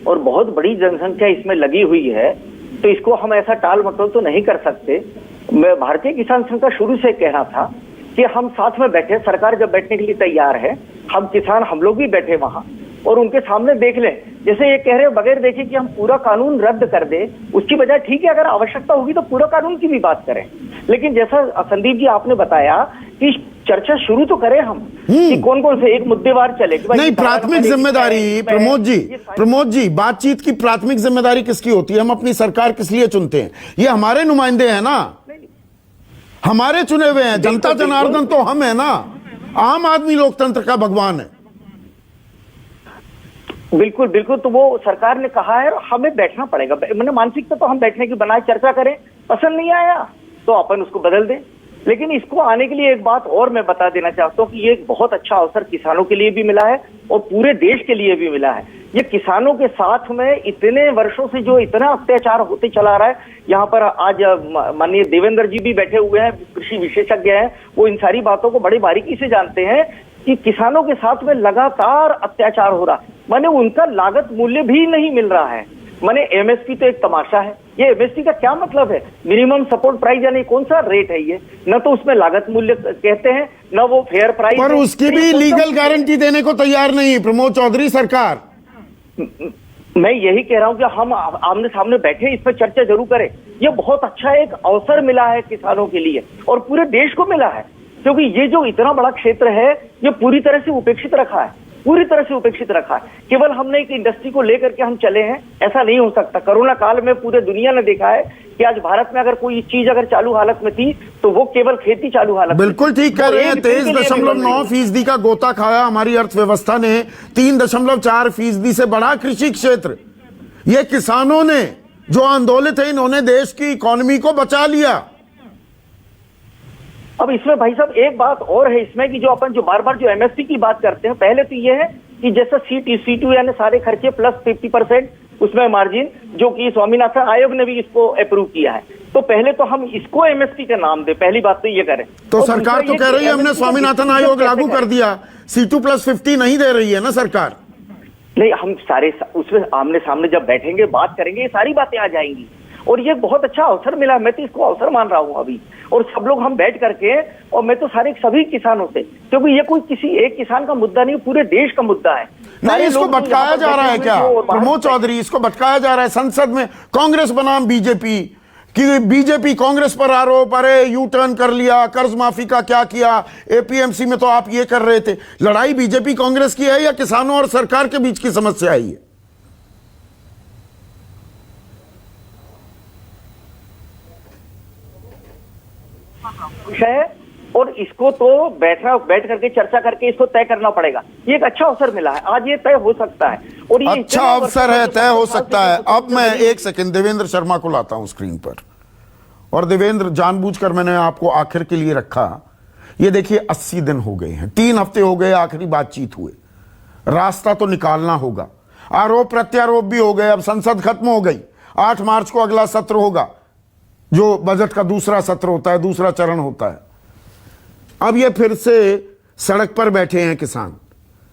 और बहुत बड़ी जनसंख्या इसमें लगी हुई है, तो इसको हम ऐसा टाल मटोल तो नहीं कर सकते। मैं भारतीय किसान संघ का शुरू से कहना था कि हम साथ में बैठे, सरकार जब बैठने के लिए तैयार है, हम किसान हम लोग भी बैठे वहां और उनके सामने देख लें। जैसे ये कह रहे हैं बगैर देखे कि हम पूरा कानून रद्द कर दे, उसकी बजाय ठीक है अगर आवश्यकता होगी तो पूरा कानून की भी बात करें, लेकिन जैसा संदीप जी आपने बताया कि चर्चा शुरू तो करें हम कि कौन कौन से एक मुद्देवार चले। नहीं, प्राथमिक जिम्मेदारी प्रमोद जी बातचीत की प्राथमिक जिम्मेदारी किसकी होती है? हम अपनी सरकार किस लिए चुनते हैं? ये हमारे नुमाइंदे हैं ना, हमारे चुने हुए हैं, जनता जनार्दन तो हम है ना, आम आदमी लोकतंत्र का भगवान है। बिल्कुल बिल्कुल, तो वो सरकार ने कहा है हमें बैठना पड़ेगा, मैंने मानसिकता तो हम बैठने की बनाए, चर्चा करें, पसंद नहीं आया तो अपन उसको बदल दें। लेकिन इसको आने के लिए एक बात और मैं बता देना चाहता हूँ कि ये एक बहुत अच्छा अवसर किसानों के लिए भी मिला है और पूरे देश के लिए भी मिला है। ये किसानों के साथ में इतने वर्षों से जो इतना अत्याचार होते चला रहा है, यहाँ पर आज माननीय देवेंद्र जी भी बैठे हुए हैं, कृषि विशेषज्ञ हैं, वो इन सारी बातों को बड़ी बारीकी से जानते हैं कि किसानों के साथ में लगातार अत्याचार हो रहा है, माने उनका लागत मूल्य भी नहीं मिल रहा है। माने एमएसपी तो एक तमाशा है। ये एमएसपी का क्या मतलब है? मिनिमम सपोर्ट प्राइस, यानी कौन सा रेट है ये? न तो उसमें लागत मूल्य कहते हैं, न वो फेयर प्राइस, पर उसकी भी लीगल गारंटी देने को तैयार नहीं प्रमोद चौधरी सरकार। मैं यही कह रहा हूं कि हम आमने सामने बैठे, इस पर चर्चा जरूर करें। ये बहुत अच्छा एक अवसर मिला है किसानों के लिए और पूरे देश को मिला है, क्योंकि ये जो इतना बड़ा क्षेत्र है ये पूरी तरह से उपेक्षित रखा है, पूरी तरह से उपेक्षित रखा है। केवल हमने एक इंडस्ट्री को लेकर के हम चले हैं, ऐसा नहीं हो सकता। कोरोना काल में पूरे दुनिया ने देखा है कि आज भारत में अगर कोई चीज अगर चालू हालत में थी तो वो केवल खेती चालू हालत। बिल्कुल ठीक कह रहे हैं। 23.9% का गोता खाया हमारी अर्थव्यवस्था ने, 3.4% से बढ़ा कृषि क्षेत्र। ये किसानों ने जो आंदोलित है, इन्होंने देश की इकोनॉमी को बचा लिया। अब इसमें भाई साहब एक बात और है इसमें कि जो अपन जो बार बार जो एमएसपी की बात करते हैं, पहले तो ये है कि जैसा C2 यानी सारे खर्चे प्लस 50% उसमें मार्जिन, जो कि स्वामीनाथन आयोग ने भी इसको अप्रूव किया है, तो पहले तो हम इसको एमएसपी का नाम दे, पहली बात तो ये करें। तो सरकार तो कह रही है हमने स्वामीनाथन आयोग लागू कर दिया, C2+50 नहीं दे रही है ना सरकार। नहीं, हम सारे उसमें आमने सामने जब बैठेंगे बात करेंगे, ये सारी बातें आ जाएंगी और ये बहुत अच्छा अवसर मिला। मैं तो इसको अवसर मान रहा हूं अभी, और सब लोग हम बैठ करके, और मैं तो सभी किसानों से, क्योंकि ये कोई किसी एक किसान का मुद्दा नहीं, पूरे देश का मुद्दा है। नहीं, इसको भटकाया जा रहा है क्या प्रमोद चौधरी? इसको भटकाया जा रहा है संसद में, कांग्रेस बनाम बीजेपी, कि बीजेपी कांग्रेस पर आरोप, अरे यू टर्न कर लिया, कर्ज माफी का क्या किया, एपीएमसी में तो आप ये कर रहे थे। लड़ाई बीजेपी कांग्रेस की है या किसानों और सरकार के बीच की समस्या है? है और इसको तो बैठ करके चर्चा करके इसको तय करना पड़ेगा। ये एक अच्छा अवसर मिला है, आज ये तय हो सकता है और ये अच्छा अवसर है, तय हो सकता है। अब मैं एक सेकंड देवेंद्र शर्मा को लाता हूं स्क्रीन पर। और देवेंद्र, जानबूझकर मैंने आपको आखिर के लिए रखा। ये देखिए 80 दिन हो गए हैं, 3 हफ्ते हो गए आखिरी बातचीत हुए, रास्ता तो निकालना होगा। आरोप प्रत्यारोप भी हो गए, अब संसद खत्म हो गई, 8 मार्च को अगला सत्र होगा, जो बजट का दूसरा सत्र होता है, दूसरा चरण होता है। अब ये फिर से सड़क पर बैठे हैं किसान।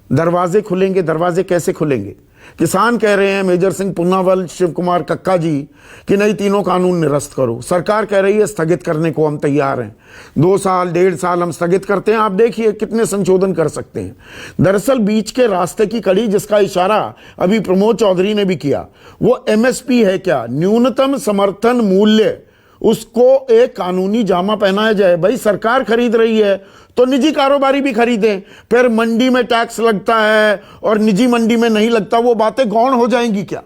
दरवाजे खुलेंगे, दरवाजे कैसे खुलेंगे? किसान कह रहे हैं, मेजर सिंह पुन्नावल, शिव कुमार कक्का जी, कि नहीं, तीनों कानून निरस्त करो। सरकार कह रही है स्थगित करने को हम तैयार हैं, 2 साल 1.5 साल हम स्थगित करते हैं, आप देखिए कितने संशोधन कर सकते हैं। दरअसल बीच के रास्ते की कड़ी, जिसका इशारा अभी प्रमोद चौधरी ने भी किया, वो एमएसपी है क्या, न्यूनतम समर्थन मूल्य, उसको एक कानूनी जामा पहनाया जाए। भाई सरकार खरीद रही है तो निजी कारोबारी भी खरीदें, फिर मंडी में टैक्स लगता है और निजी मंडी में नहीं लगता, वो बातें गौण हो जाएंगी क्या?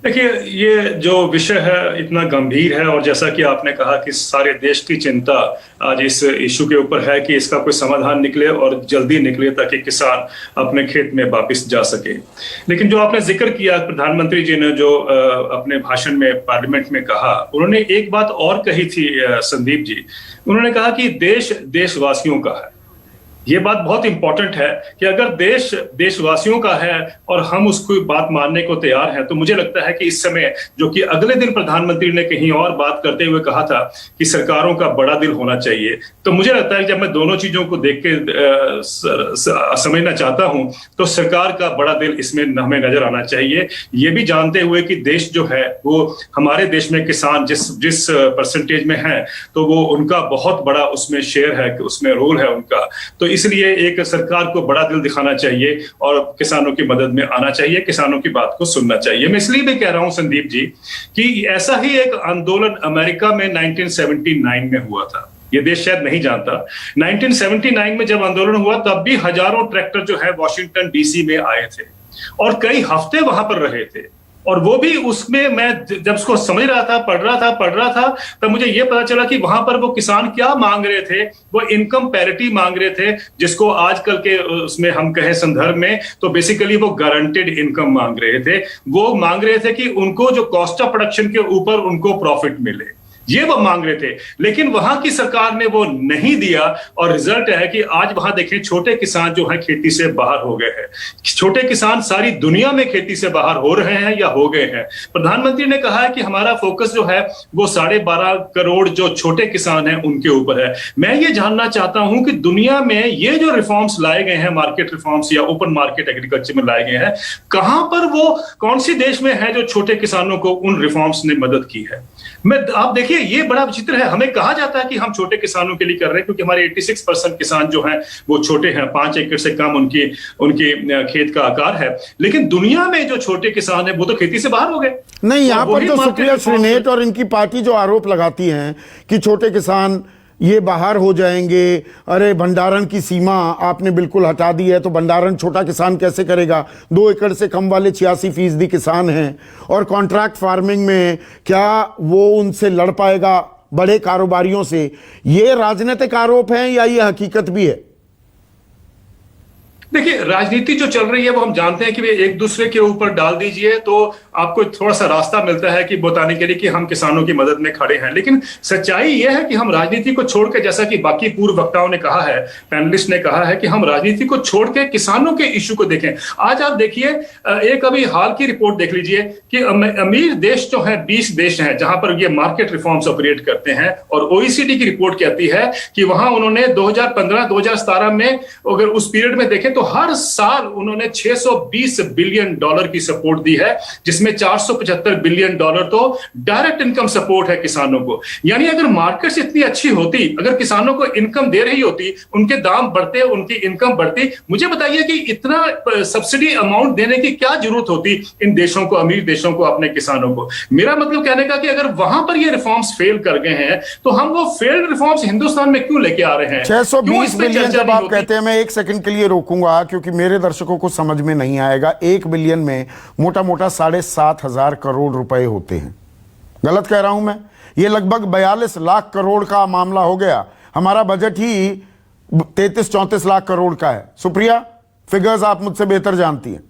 देखिए, ये जो विषय है इतना गंभीर है और जैसा कि आपने कहा कि सारे देश की चिंता आज इस इशू के ऊपर है कि इसका कोई समाधान निकले और जल्दी निकले ताकि किसान अपने खेत में वापस जा सके। लेकिन जो आपने जिक्र किया, प्रधानमंत्री जी ने जो अपने भाषण में पार्लियामेंट में कहा, उन्होंने एक बात और कही थी संदीप जी, उन्होंने कहा कि देश देशवासियों का है। ये बात बहुत इंपॉर्टेंट है कि अगर देश देशवासियों का है और हम उसको बात मानने को तैयार हैं, तो मुझे लगता है कि इस समय जो कि अगले दिन प्रधानमंत्री ने कहीं और बात करते हुए कहा था कि सरकारों का बड़ा दिल होना चाहिए, तो मुझे लगता है कि जब मैं दोनों चीजों को देख के समझना चाहता हूं तो सरकार का बड़ा दिल इसमें हमें नजर आना चाहिए। ये भी जानते हुए कि देश जो है वो हमारे देश में किसान जिस परसेंटेज में है, तो वो उनका बहुत बड़ा उसमें शेयर है, उसमें रोल है उनका। तो इसलिए एक सरकार को बड़ा दिल दिखाना चाहिए और किसानों की मदद में आना चाहिए, किसानों की बात को सुनना चाहिए। मैं इसलिए भी कह रहा हूं संदीप जी कि ऐसा ही एक आंदोलन अमेरिका में 1979 में हुआ था। ये देश शायद नहीं जानता, 1979 में जब आंदोलन हुआ तब भी हजारों ट्रैक्टर जो है वॉशिंगटन डीसी में आए थे और कई हफ्ते वहां पर रहे थे। और वो भी उसमें मैं जब उसको समझ रहा था, पढ़ रहा था तब मुझे ये पता चला कि वहां पर वो किसान क्या मांग रहे थे। वो इनकम पैरिटी मांग रहे थे, जिसको आजकल के उसमें हम कहें संदर्भ में तो बेसिकली वो गारंटेड इनकम मांग रहे थे। वो मांग रहे थे कि उनको जो कॉस्ट ऑफ प्रोडक्शन के ऊपर उनको प्रॉफिट मिले, ये वो मांग रहे थे। लेकिन वहां की सरकार ने वो नहीं दिया और रिजल्ट है कि आज वहां देखें छोटे किसान जो है खेती से बाहर हो गए हैं। छोटे किसान सारी दुनिया में खेती से बाहर हो रहे हैं या हो गए हैं। प्रधानमंत्री ने कहा है कि हमारा फोकस जो है वो 12.5 करोड़ जो छोटे किसान हैं उनके ऊपर है। मैं ये जानना चाहता हूं कि दुनिया में ये जो रिफॉर्म्स लाए गए हैं, मार्केट रिफॉर्म्स या ओपन मार्केट एग्रीकल्चर में लाए गए हैं, कहां पर वो कौन सी देश में है जो छोटे किसानों को उन रिफॉर्म्स ने मदद की है? आप देखिए ये बड़ा विचित्र है। हमें कहा जाता है कि हम छोटे किसानों के लिए कर रहे हैं क्योंकि हमारे 86% किसान जो हैं वो छोटे हैं, 5 एकड़ से कम उनके खेत का आकार है। लेकिन दुनिया में जो छोटे किसान हैं वो तो खेती से बाहर हो गए। नहीं, यहां पर तो सुप्रिया श्रीनेत और इनकी पार्टी जो आरोप लगाती हैं कि छोटे किसान ये बाहर हो जाएंगे, अरे भंडारण की सीमा आपने बिल्कुल हटा दी है तो भंडारण छोटा किसान कैसे करेगा? 2 एकड़ से कम वाले 86% किसान हैं और कॉन्ट्रैक्ट फार्मिंग में क्या वो उनसे लड़ पाएगा बड़े कारोबारियों से? ये राजनीतिक आरोप हैं या ये हकीकत भी है? देखिए राजनीति जो चल रही है वो हम जानते हैं कि वे एक दूसरे के ऊपर डाल दीजिए तो आपको थोड़ा सा रास्ता मिलता है कि बताने के लिए कि हम किसानों की मदद में खड़े हैं। लेकिन सच्चाई यह है कि हम राजनीति को छोड़ के, जैसा कि बाकी पूर्व वक्ताओं ने कहा है, पैनलिस्ट ने कहा है कि हम राजनीति को छोड़ के किसानों के इश्यू को देखें। आज आप देखिए एक अभी हाल की रिपोर्ट देख लीजिए कि अमीर देश जो है 20 देश हैं जहां पर ये मार्केट रिफॉर्म्स ऑपरेट करते हैं और OECD की रिपोर्ट कहती है कि वहां उन्होंने 2015-2017 में अगर उस पीरियड में देखें तो हर साल उन्होंने $620 बिलियन की सपोर्ट दी है, जिसमें $475 बिलियन तो डायरेक्ट इनकम सपोर्ट है किसानों को। यानी अगर मार्केट्स इतनी अच्छी होती, अगर किसानों को इनकम दे रही होती, उनके दाम बढ़ते, उनकी इनकम बढ़ती, मुझे बताइए कि इतना सब्सिडी अमाउंट देने की क्या जरूरत होती इन देशों को, अमीर देशों को, अपने किसानों को? मेरा मतलब कहने का कि अगर वहां पर ये रिफॉर्म्स फेल कर गए हैं तो हम वो फेल्ड रिफॉर्म्स हिंदुस्तान में क्यों लेके आ रहे हैं? 620 बिलियन जब आप कहते हैं, मैं 1 सेकंड के लिए रोकूंगा क्योंकि मेरे दर्शकों को समझ में नहीं आएगा। 1 बिलियन में मोटा मोटा 7,500 करोड़ रुपए होते हैं। गलत कह रहा हूं मैं? ये लगभग 42 लाख करोड़ का मामला हो गया। हमारा बजट ही 33-34 लाख करोड़ का है। सुप्रिया, फिगर्स आप मुझसे बेहतर जानती हैं।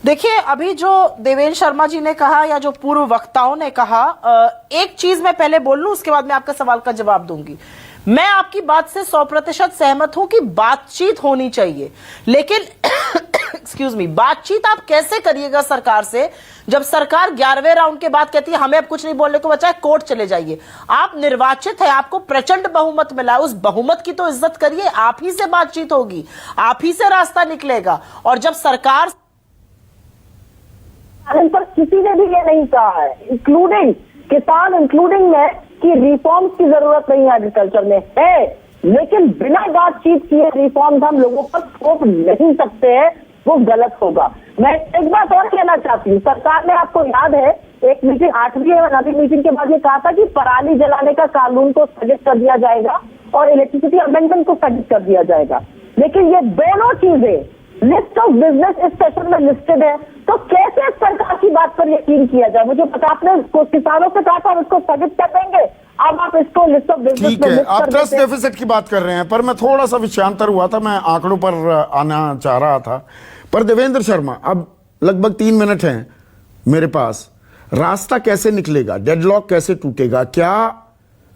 देखिए अभी जो देवेंद्र शर्मा जी ने कहा या जो पूर्व वक्ताओं ने कहा, एक चीज मैं पहले बोल लूं, उसके बाद मैं आपका सवाल का जवाब दूंगी। मैं आपकी बात से 100% सहमत हूं कि बातचीत होनी चाहिए, लेकिन एक्सक्यूज मी, बातचीत आप कैसे करिएगा सरकार से जब सरकार 11वें राउंड के बाद कहती है हमें अब कुछ नहीं बोलने को बचा है, कोर्ट चले जाइए। आप निर्वाचित है, आपको प्रचंड बहुमत मिला है, उस बहुमत की तो इज्जत करिए। आप ही से बातचीत होगी, आप ही से रास्ता निकलेगा। और जब सरकार पर किसी ने भी ये नहीं कहा है, इंक्लूडिंग किसान, इंक्लूडिंग मैं, कि रिफॉर्म्स की जरूरत नहीं है एग्रीकल्चर में है, लेकिन बिना बातचीत किए रिफॉर्म्स हम लोगों पर थोप नहीं सकते हैं, वो गलत होगा। मैं एक बात और कहना चाहती हूँ, सरकार ने, आपको याद है, एक मीटिंग 8वीं मीटिंग के बाद ये कहा था कि पराली जलाने का कानून को स्थगित कर दिया जाएगा और इलेक्ट्रिसिटी अमेंडमेंट को स्थगित कर दिया जाएगा। लेकिन ये दोनों चीजें लिस्ट ऑफ बिजनेस इस सेशन में लिस्टेड है, तो कैसे सरकार की बात पर यकीन किया जाए? मुझे पता, आपने किसानों से कहा था उसको स्थगित कर देंगे, अब आप इसको लिस्ट ऑफ बिजनेस ठीक है। आप ट्रस्ट डेफिसिट की बात कर रहे हैं, पर मैं थोड़ा सा विषयांतर हुआ था, मैं आंकड़ों पर आना चाह रहा था। पर देवेंद्र शर्मा, अब लगभग 3 मिनट हैं मेरे पास। रास्ता कैसे निकलेगा, डेडलॉक कैसे टूटेगा, क्या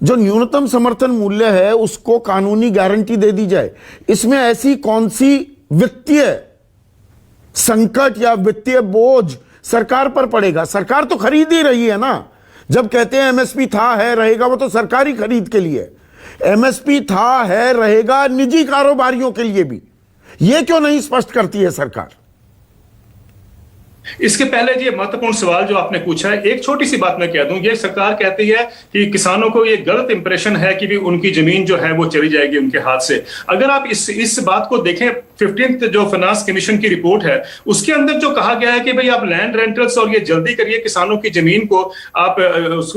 जो न्यूनतम समर्थन मूल्य है उसको कानूनी गारंटी दे दी जाए। इसमें ऐसी कौन सी वित्तीय संकट या वित्तीय बोझ सरकार पर पड़ेगा? सरकार तो खरीद ही रही है ना। जब कहते हैं एमएसपी था है रहेगा, वो तो सरकारी खरीद के लिए। एमएसपी था है रहेगा निजी कारोबारियों के लिए भी। यह क्यों नहीं स्पष्ट करती है सरकार? इसके पहले ये महत्वपूर्ण सवाल जो आपने पूछा है, एक छोटी सी बात मैं कह दूं, ये सरकार कहती है कि किसानों को ये गलत इंप्रेशन है कि भी उनकी जमीन जो है वो चली जाएगी उनके हाथ से। अगर आप इस बात को देखें, 15th जो फाइनेंस कमीशन की रिपोर्ट है उसके अंदर जो कहा गया है कि भाई आप लैंड रेंटल्स और ये जल्दी करिए, किसानों की जमीन को आप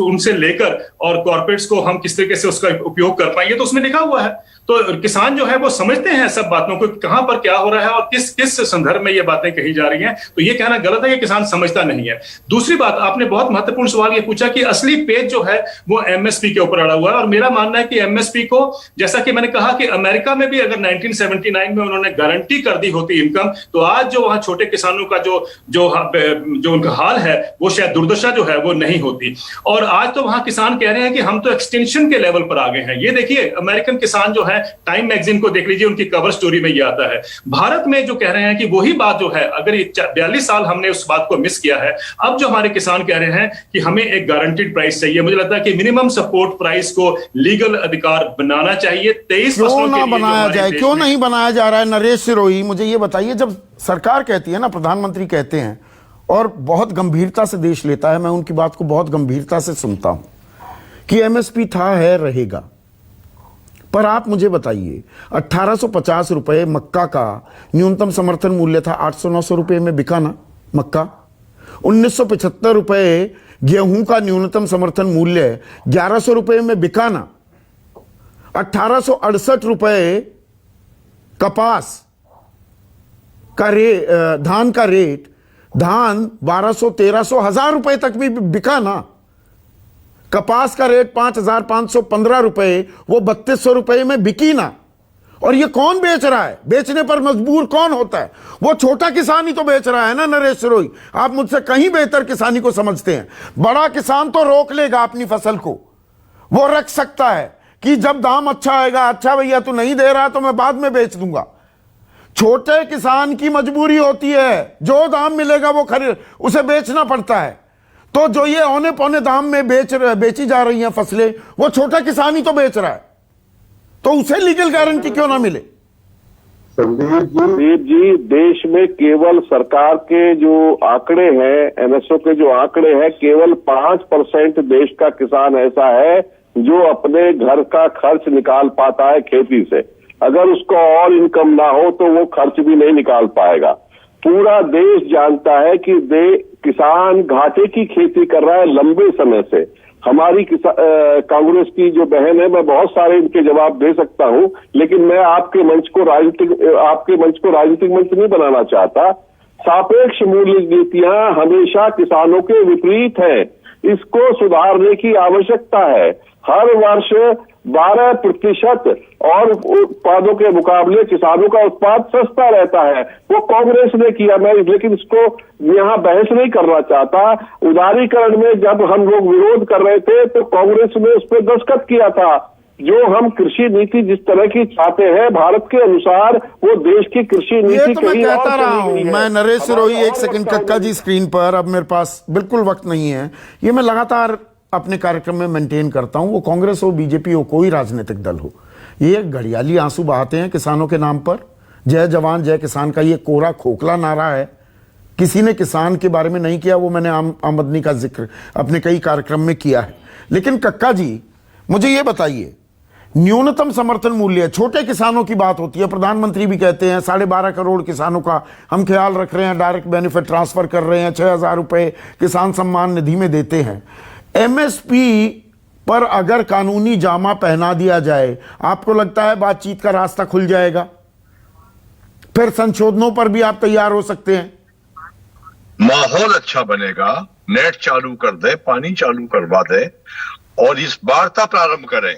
उनसे लेकर और कॉर्पोरेट्स को हम किस तरीके से उसका उपयोग कर पाएंगे, तो उसमें लिखा हुआ है। तो किसान जो है वो समझते हैं सब बातों को, कहां पर क्या हो रहा है और किस किस संदर्भ में ये बातें कही जा रही हैं। तो ये कहना गलत है कि किसान समझता नहीं है। दूसरी बात, आपने बहुत महत्वपूर्ण सवाल ये पूछा कि असली पेज जो है वो एमएसपी के ऊपर अड़ा हुआ है, और मेरा मानना है कि एमएसपी को, जैसा कि मैंने कहा कि अमेरिका में भी अगर 1979 में उन्होंने गारंटी कर दी होती इनकम, तो आज जो वहां छोटे किसानों का जो उनका हाल है वो शायद दुर्दशा जो है वो नहीं होती। और आज तो वहां किसान कह रहे हैं कि हम तो एक्सटेंशन के लेवल पर आ गए हैं। ये देखिए अमेरिकन किसान जो है, टाइम मैगजीन को देख लीजिए, उनकी कवर स्टोरी में ये आता है। भारत में जो कह रहे हैं कि वही बात जो है, अगर ये 42 साल हमने उस बात को मिस किया है, अब जो हमारे किसान कह रहे हैं कि हमें एक गारंटीड प्राइस चाहिए। मुझे लगता है कि मिनिमम सपोर्ट प्राइस को लीगल अधिकार बनाना चाहिए। 23 क्यों ना बनाया जाए, क्यों नहीं बनाया जा रहा है? नरेश सिरोही, मुझे ये बताइए, जब सरकार कहती है ना, प्रधानमंत्री कहते हैं और बहुत गंभीरता से देश लेता है, मैं उनकी बात को बहुत गंभीरता से सुनता हूं कि एमएसपी था है रहेगा, पर आप मुझे बताइए 1850 रुपए मक्का का न्यूनतम समर्थन मूल्य था, 800-900 रुपए में बिका ना मक्का। 1975 रुपए गेहूं का न्यूनतम समर्थन मूल्य 1100 रुपए में बिका ना। 1868 रुपए कपास का धान का रेट, धान 1200, 1300, 1000 रुपए तक भी बिका ना। कपास का रेट 5515 रुपए, वो 3200 रुपए में बिकी ना। और ये कौन बेच रहा है? बेचने पर मजबूर कौन होता है? वो छोटा किसान ही तो बेच रहा है ना। नरेश सिरोही, आप मुझसे कहीं बेहतर किसानी को समझते हैं। बड़ा किसान तो रोक लेगा अपनी फसल को, वो रख सकता है कि जब दाम अच्छा आएगा, अच्छा भैया तू नहीं दे रहा तो मैं बाद में बेच दूंगा। छोटे किसान की मजबूरी होती है, जो दाम मिलेगा वो खरीद, उसे बेचना पड़ता है। तो जो ये औने पौने दाम में बेची जा रही हैं फसलें, वो छोटा किसान ही तो बेच रहा है, तो उसे लीगल गारंटी क्यों ना मिले? संदीप जी, देश में केवल सरकार के जो आंकड़े हैं, एनएसओ के जो आंकड़े हैं, केवल 5% देश का किसान ऐसा है जो अपने घर का खर्च निकाल पाता है खेती से। अगर उसको और इनकम ना हो तो वो खर्च भी नहीं निकाल पाएगा। पूरा देश जानता है कि किसान घाटे की खेती कर रहा है लंबे समय से। हमारी कांग्रेस की जो बहन है, मैं बहुत सारे इनके जवाब दे सकता हूं, लेकिन मैं आपके मंच को राजनीतिक मंच नहीं बनाना चाहता। सापेक्ष मूल्य नीतियां हमेशा किसानों के विपरीत है, इसको सुधारने की आवश्यकता है। हर वर्ष 12% और उत्पादों के मुकाबले किसानों का उत्पाद सस्ता रहता है। वो कांग्रेस ने किया, मैं लेकिन इसको यहाँ बहस नहीं करना चाहता। उदारीकरण में जब हम लोग विरोध कर रहे थे तो कांग्रेस ने उस पर दस्तखत किया था। जो हम कृषि नीति जिस तरह की चाहते हैं भारत के अनुसार, वो देश की कृषि नीति तो मैं कहता रहा हूं। मैं नरेश सिरोही, एक सेकंड, कक्का जी स्क्रीन पर, अब मेरे पास बिल्कुल वक्त नहीं है। ये मैं लगातार अपने कार्यक्रम में मेंटेन करता हूं, वो कांग्रेस हो, बीजेपी हो, कोई राजनीतिक दल हो, ये घड़ियाली आंसू बहाते हैं किसानों के नाम पर। जय जवान जय किसान का ये कोरा खोखला नारा है। किसी ने किसान के बारे में नहीं किया, वो मैंने आमदनी का जिक्र अपने कई कार्यक्रम में किया है। लेकिन कक्का जी, मुझे ये बताइए, न्यूनतम समर्थन मूल्य, छोटे किसानों की बात होती है, प्रधानमंत्री भी कहते हैं 12.5 करोड़ किसानों का हम ख्याल रख रहे हैं, डायरेक्ट बेनिफिट ट्रांसफर कर रहे हैं, 6000 रुपए किसान सम्मान निधि में देते हैं। एमएसपी पर अगर कानूनी जामा पहना दिया जाए, आपको लगता है बातचीत का रास्ता खुल जाएगा? फिर संशोधनों पर भी आप तैयार हो सकते हैं? माहौल अच्छा बनेगा, नेट चालू कर दे, पानी चालू करवा दे और इस वार्ता प्रारंभ करें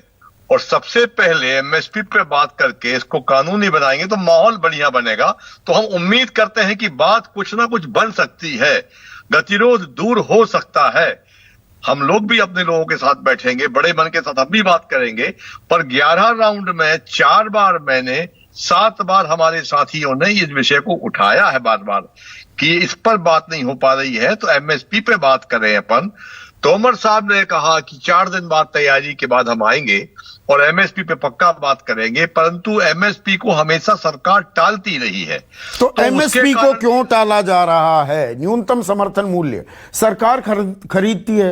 और सबसे पहले एमएसपी पे बात करके इसको कानूनी बनाएंगे तो माहौल बढ़िया बनेगा। तो हम उम्मीद करते हैं कि बात कुछ ना कुछ बन सकती है, गतिरोध दूर हो सकता है। हम लोग भी अपने लोगों के साथ बैठेंगे, बड़े मन के साथ हम भी बात करेंगे। पर 11 राउंड में 4 बार मैंने, 7 बार हमारे साथियों ने इस विषय को उठाया है बार बार कि इस पर बात नहीं हो पा रही है, तो एमएसपी पे बात करें अपन। तोमर साहब ने कहा कि 4 दिन बाद तैयारी के बाद हम आएंगे और एमएसपी पे पक्का बात करेंगे, परंतु एमएसपी को हमेशा सरकार टालती रही है। तो एमएसपी को क्यों टाला जा रहा है? न्यूनतम समर्थन मूल्य सरकार खरीदती है,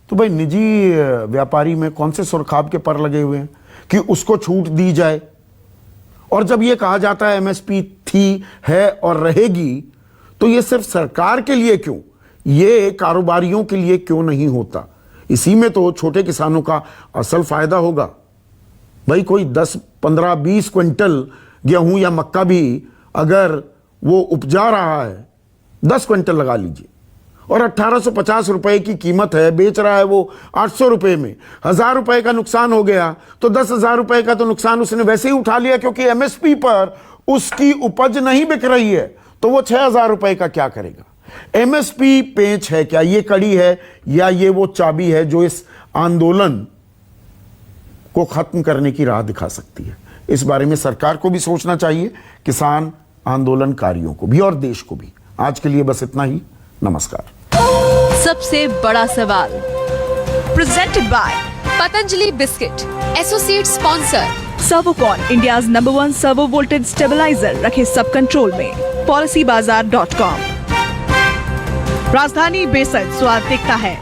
तो भाई निजी व्यापारी में कौन से सुरखाब के पर लगे हुए हैं कि उसको छूट दी जाए? और जब यह कहा जाता है एमएसपी थी, है और रहेगी, तो यह सिर्फ सरकार के लिए क्यों, ये कारोबारियों के लिए क्यों नहीं होता? इसी में तो छोटे किसानों का असल फायदा होगा। भाई कोई 10, 15, 20 क्विंटल गेहूं या मक्का भी अगर वो उपजा रहा है, 10 क्विंटल लगा लीजिए, और 1850 रुपए की कीमत है, बेच रहा है वो 800 रुपए में, 1000 रुपए का नुकसान हो गया तो 10,000 रुपए का तो नुकसान उसने वैसे ही उठा लिया, क्योंकि एमएसपी पर उसकी उपज नहीं बिक रही है। तो वो 6,000 रुपए का क्या करेगा? एमएसपी पेंच है क्या, ये कड़ी है, या ये वो चाबी है जो इस आंदोलन को खत्म करने की राह दिखा सकती है? इस बारे में सरकार को भी सोचना चाहिए, किसान आंदोलनकारियों को भी और देश को भी। आज के लिए बस इतना ही। नमस्कार। सबसे बड़ा सवाल presented by Patanjali biscuit, associate sponsor Servokon, India's number 1 servo voltage stabiliser, रखे सब कंट्रोल में। PolicyBazaar.com। राजधानी बेसल, स्वाद दिखता है।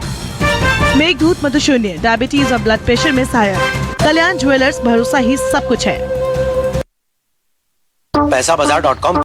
मेघदूत मधुशून्य, डायबिटीज और ब्लड प्रेशर में सहायक। कल्याण ज्वेलर्स, भरोसा ही सब कुछ है। पैसाबाजार.com।